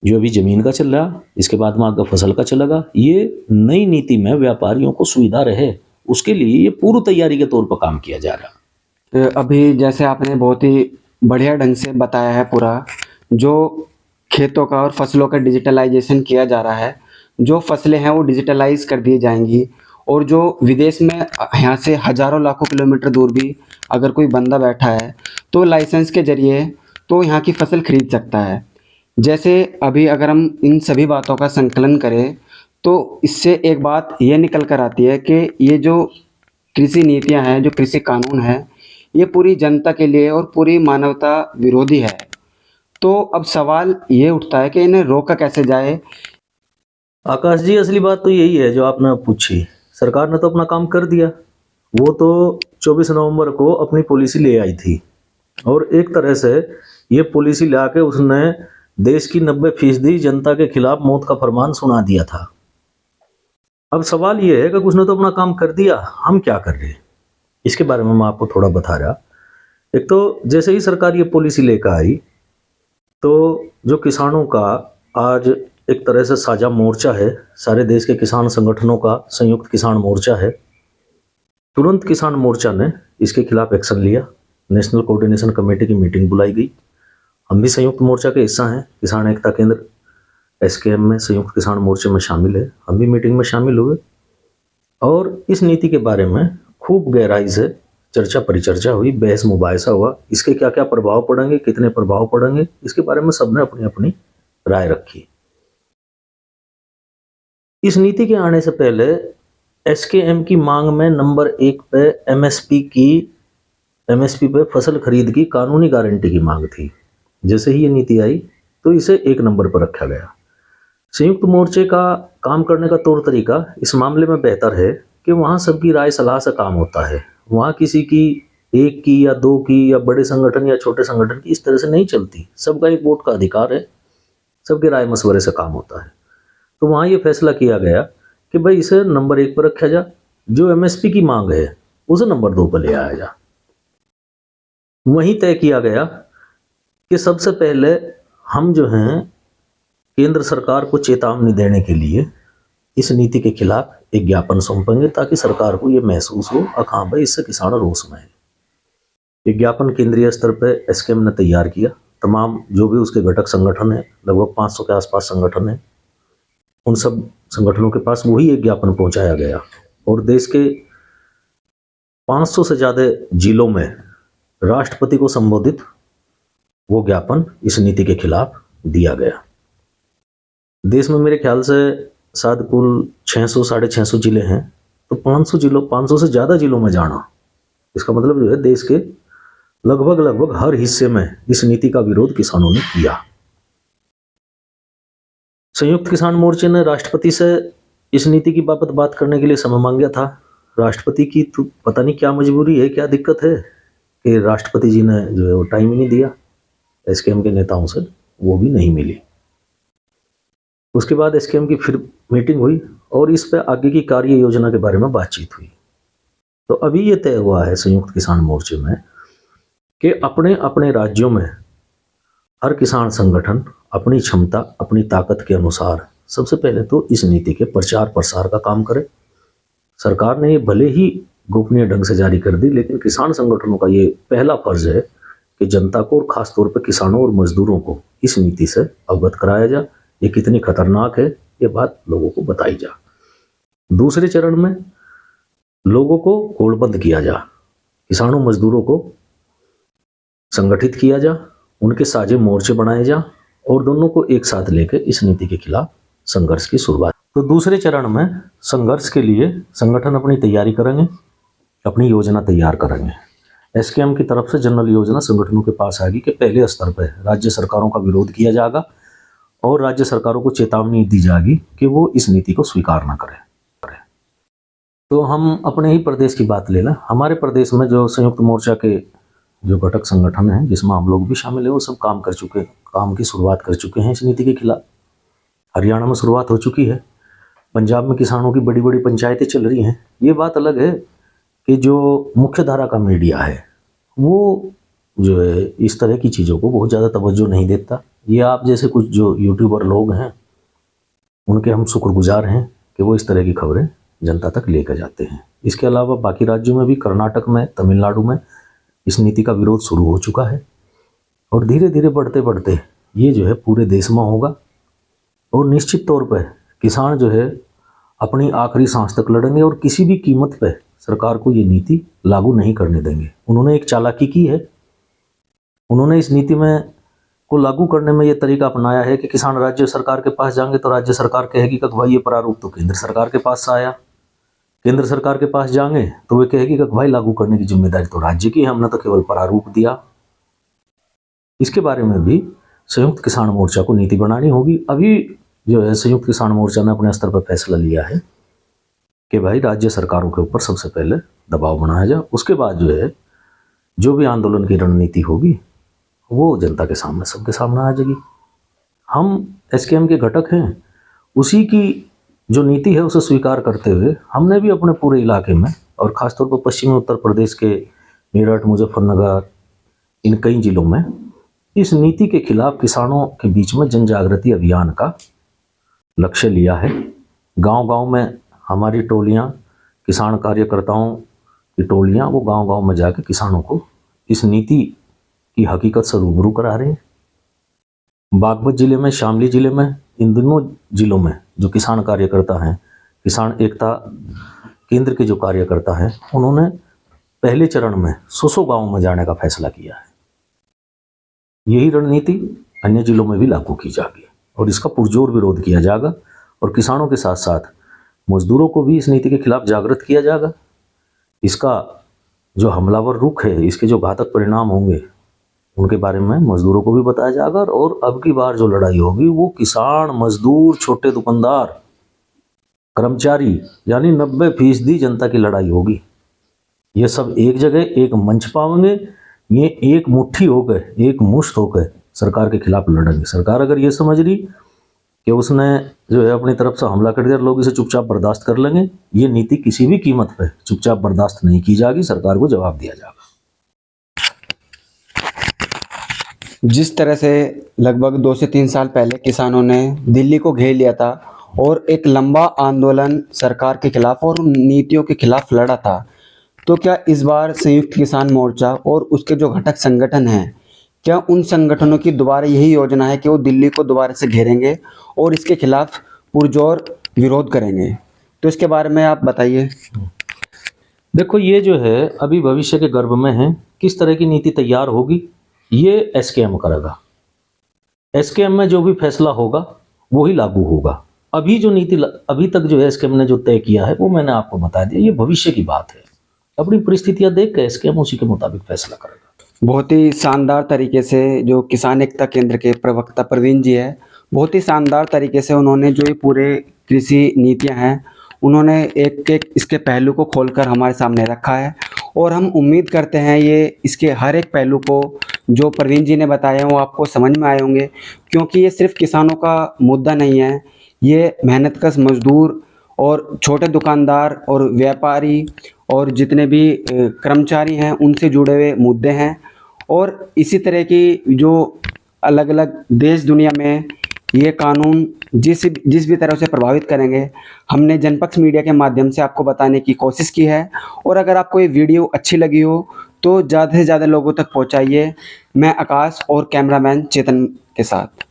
जो अभी जमीन का चल रहा, इसके बाद में आगे फसल का चलेगा, ये नई नीति में व्यापारियों को सुविधा रहे उसके लिए ये पूर्व तैयारी के तौर पर काम किया जा रहा। अभी जैसे आपने बहुत ही बढ़िया ढंग से बताया है पूरा, जो खेतों का और फसलों का डिजिटलाइजेशन किया जा रहा है। जो फसलें हैं वो डिजिटलाइज कर दी जाएंगी, और जो विदेश में यहाँ से हज़ारों लाखों किलोमीटर दूर भी अगर कोई बंदा बैठा है तो लाइसेंस के ज़रिए तो यहाँ की फसल खरीद सकता है। जैसे अभी अगर हम इन सभी बातों का संकलन करें तो इससे एक बात ये निकल कर आती है कि ये जो कृषि नीतियाँ हैं, जो कृषि कानून है, ये पूरी जनता के लिए और पूरी मानवता विरोधी है। तो अब सवाल ये उठता है कि इन्हें रोका कैसे जाए। आकाश जी, असली बात तो यही है जो आपने पूछी। सरकार ने तो अपना काम कर दिया। वो तो 24 नवंबर को अपनी पॉलिसी ले आई थी, और एक तरह से ये पॉलिसी ला के उसने देश की 90% जनता के खिलाफ मौत का फरमान सुना दिया था। अब सवाल ये है कि उसने तो अपना काम कर दिया, हम क्या कर रहे हैं, इसके बारे में मैं आपको थोड़ा बता रहा। एक तो जैसे ही सरकार ये पॉलिसी लेकर आई तो जो किसानों का आज एक तरह से साझा मोर्चा है, सारे देश के किसान संगठनों का संयुक्त किसान मोर्चा है, तुरंत किसान मोर्चा ने इसके खिलाफ एक्शन लिया। नेशनल कोऑर्डिनेशन कमेटी की मीटिंग बुलाई गई। हम भी संयुक्त मोर्चा के हिस्सा हैं, किसान एकता केंद्र SKM में संयुक्त किसान मोर्चे में शामिल है। हम भी मीटिंग में शामिल हुए और इस नीति के बारे में खूब गहराई से चर्चा परिचर्चा हुई, बहस मुबाहिसा हुआ। इसके क्या क्या प्रभाव पड़ेंगे, कितने प्रभाव पड़ेंगे, इसके बारे में सबने अपनी अपनी राय रखी। इस नीति के आने से पहले SKM की मांग में नंबर 1 पे MSP पे फसल खरीद की कानूनी गारंटी की मांग थी। जैसे ही ये नीति आई तो इसे 1 नंबर पर रखा गया। संयुक्त मोर्चे का काम करने का तौर तरीका इस मामले में बेहतर है कि वहाँ सबकी राय सलाह से काम होता है। वहाँ किसी की 1 की या 2 की या बड़े संगठन या छोटे संगठन की इस तरह से नहीं चलती। सबका एक वोट का अधिकार है, सबके राय मशवरे से काम होता है। तो वहाँ ये फैसला किया गया कि भाई इसे नंबर 1 पर रखा जा, जो MSP की मांग है उसे नंबर 2 पर ले आया जा। वहीं तय किया गया कि सबसे पहले हम जो हैं केंद्र सरकार को चेतावनी देने के लिए इस नीति के खिलाफ एक ज्ञापन सौंपेंगे, ताकि सरकार को ये महसूस हो हाँ भाई इससे किसान रोष में है। एक ज्ञापन केंद्रीय स्तर पर SKM ने तैयार किया। तमाम जो भी उसके घटक संगठन है, लगभग 500 के आसपास संगठन है, उन सब संगठनों के पास वही एक ज्ञापन पहुंचाया गया और देश के 500 से ज़्यादा जिलों में राष्ट्रपति को संबोधित वो ज्ञापन इस नीति के खिलाफ दिया गया। देश में मेरे ख्याल से शायद कुल 600-650 जिले हैं, तो 500 से ज़्यादा जिलों में जाना, इसका मतलब जो है देश के लगभग हर हिस्से में इस नीति का विरोध किसानों ने किया। संयुक्त किसान मोर्चे ने राष्ट्रपति से इस नीति की बाबत बात करने के लिए समय मांगा था। राष्ट्रपति की तो पता नहीं क्या मजबूरी है, क्या दिक्कत है कि राष्ट्रपति जी ने जो है वो टाइम ही नहीं दिया। एसकेएम के नेताओं से वो भी नहीं मिली। उसके बाद एसकेएम की फिर मीटिंग हुई और इस पर आगे की कार्य योजना के बारे में बातचीत हुई। तो अभी ये तय हुआ है संयुक्त किसान मोर्चे में कि अपने अपने राज्यों में हर किसान संगठन अपनी क्षमता, अपनी ताकत के अनुसार सबसे पहले तो इस नीति के प्रचार प्रसार का काम करे। सरकार ने ये भले ही गोपनीय ढंग से जारी कर दी, लेकिन किसान संगठनों का ये पहला फर्ज है कि जनता को और खासतौर पर किसानों और मजदूरों को इस नीति से अवगत कराया जा, ये कितनी खतरनाक है ये बात लोगों को बताई जा। दूसरे चरण में लोगों को गोलबंद किया जा, किसानों मजदूरों को संगठित किया जा, उनके साझे मोर्चे बनाए जा और दोनों को एक साथ लेकर इस नीति के खिलाफ संघर्ष की शुरुआत। तो दूसरे चरण में संघर्ष के लिए संगठन अपनी तैयारी करेंगे, अपनी योजना तैयार करेंगे। एसकेएम की तरफ से जनरल योजना संगठनों के पास आएगी कि पहले स्तर पर राज्य सरकारों का विरोध किया जाएगा और राज्य सरकारों को चेतावनी दी जाएगी कि वो इस नीति को स्वीकार ना करें। तो हम अपने ही प्रदेश की बात ले लें। हमारे प्रदेश में जो संयुक्त मोर्चा के जो घटक संगठन हैं, जिसमें हम लोग भी शामिल हैं, वो सब काम की शुरुआत कर चुके हैं इस नीति के खिलाफ। हरियाणा में शुरुआत हो चुकी है, पंजाब में किसानों की बड़ी बड़ी पंचायतें चल रही हैं। ये बात अलग है कि जो मुख्य धारा का मीडिया है वो जो है इस तरह की चीज़ों को बहुत ज़्यादा तवज्जो नहीं देता। ये आप जैसे कुछ जो यूट्यूबर लोग हैं उनके हम शुक्रगुजार हैं कि वो इस तरह की खबरें जनता तक लेकर जाते हैं। इसके अलावा बाकी राज्यों में भी, कर्नाटक में, तमिलनाडु में इस नीति का विरोध शुरू हो चुका है और धीरे धीरे बढ़ते बढ़ते ये जो है पूरे देश में होगा और निश्चित तौर पर किसान जो है अपनी आखिरी सांस तक लड़ेंगे और किसी भी कीमत पर सरकार को ये नीति लागू नहीं करने देंगे। उन्होंने एक चालाकी की है, उन्होंने इस नीति में को लागू करने में ये तरीका अपनाया है कि किसान राज्य सरकार के पास जाएंगे तो राज्य सरकार कहेगी कि भाई ये प्रारूप तो केंद्र सरकार के पास से आया, केंद्र सरकार के पास जाएंगे तो वे कहेगी कि भाई लागू करने की जिम्मेदारी तो राज्य की है, हमने तो केवल प्रारूप दिया। इसके बारे में भी संयुक्त किसान मोर्चा को नीति बनानी होगी। अभी जो है संयुक्त किसान मोर्चा ने अपने स्तर पर फैसला लिया है कि भाई राज्य सरकारों के ऊपर सबसे पहले दबाव बनाया जाए, उसके बाद जो है जो भी आंदोलन की रणनीति होगी वो जनता के सामने, सबके सामने आ जाएगी। हम एसकेएम के घटक हैं, उसी की जो नीति है उसे स्वीकार करते हुए हमने भी अपने पूरे इलाके में और ख़ासतौर पर पश्चिमी उत्तर प्रदेश के मेरठ, मुजफ्फरनगर, इन कई जिलों में इस नीति के खिलाफ किसानों के बीच में जन जागृति अभियान का लक्ष्य लिया है। गांव-गांव में हमारी टोलियां, किसान कार्यकर्ताओं की टोलियां, वो गांव-गांव में जाकर किसानों को इस नीति की हकीकत से रूबरू करा रहे हैं। बागपत जिले में, शामली जिले में, इन दोनों जिलों में जो किसान कार्यकर्ता हैं, किसान एकता केंद्र के जो कार्यकर्ता हैं, उन्होंने पहले चरण में 100 गाँव में जाने का फैसला किया है। यही रणनीति अन्य जिलों में भी लागू की जाएगी और इसका पुरजोर विरोध किया जाएगा और किसानों के साथ साथ मजदूरों को भी इस नीति के खिलाफ जागृत किया जाएगा। इसका जो हमलावर रुख है, इसके जो घातक परिणाम होंगे उनके बारे में मजदूरों को भी बताया जाएगा और अब की बार जो लड़ाई होगी वो किसान, मजदूर, छोटे दुकानदार, कर्मचारी यानी 90% जनता की लड़ाई होगी। ये सब एक जगह एक मंच पाएंगे, ये एक मुट्ठी होकर, एक मुश्त होकर सरकार के खिलाफ लड़ेंगे। सरकार अगर ये समझ रही कि उसने जो है अपनी तरफ से हमला कर दिया, लोग इसे चुपचाप बर्दाश्त कर लेंगे, ये नीति किसी भी कीमत पर चुपचाप बर्दाश्त नहीं की जाएगी, सरकार को जवाब दिया जाएगा। जिस तरह से लगभग 2 से 3 साल पहले किसानों ने दिल्ली को घेर लिया था और एक लंबा आंदोलन सरकार के खिलाफ और नीतियों के खिलाफ लड़ा था, तो क्या इस बार संयुक्त किसान मोर्चा और उसके जो घटक संगठन हैं, क्या उन संगठनों की दोबारा यही योजना है कि वो दिल्ली को दोबारा से घेरेंगे और इसके खिलाफ पुरजोर विरोध करेंगे? तो इसके बारे में आप बताइए। देखो ये जो है अभी भविष्य के गर्भ में है, किस तरह की नीति तैयार होगी ये एसकेएम करेगा। एसकेएम में जो भी फैसला होगा वो ही लागू होगा। अभी जो नीति अभी तक जो है एसकेएम ने जो तय किया है वो मैंने आपको बता दिया, ये भविष्य की बात है। अपनी परिस्थितियां देख के एसकेएम उसी के मुताबिक फैसला करेगा। बहुत ही शानदार तरीके से जो किसान एकता केंद्र के प्रवक्ता प्रवीण जी है, बहुत ही शानदार तरीके से उन्होंने जो ये पूरे कृषि नीतियां हैं उन्होंने एक एक इसके पहलू को खोलकर हमारे सामने रखा है। और हम उम्मीद करते हैं ये इसके हर एक पहलू को जो प्रवीण जी ने बताया है वो आपको समझ में आए होंगे, क्योंकि ये सिर्फ किसानों का मुद्दा नहीं है, ये मेहनतकश मजदूर और छोटे दुकानदार और व्यापारी और जितने भी कर्मचारी हैं उनसे जुड़े हुए मुद्दे हैं। और इसी तरह की जो अलग अलग देश दुनिया में ये कानून जिस भी तरह से प्रभावित करेंगे, हमने जनपक्ष मीडिया के माध्यम से आपको बताने की कोशिश की है। और अगर आपको ये वीडियो अच्छी लगी हो तो ज़्यादा से ज़्यादा लोगों तक पहुंचाइए। मैं आकाश और कैमरामैन चेतन के साथ।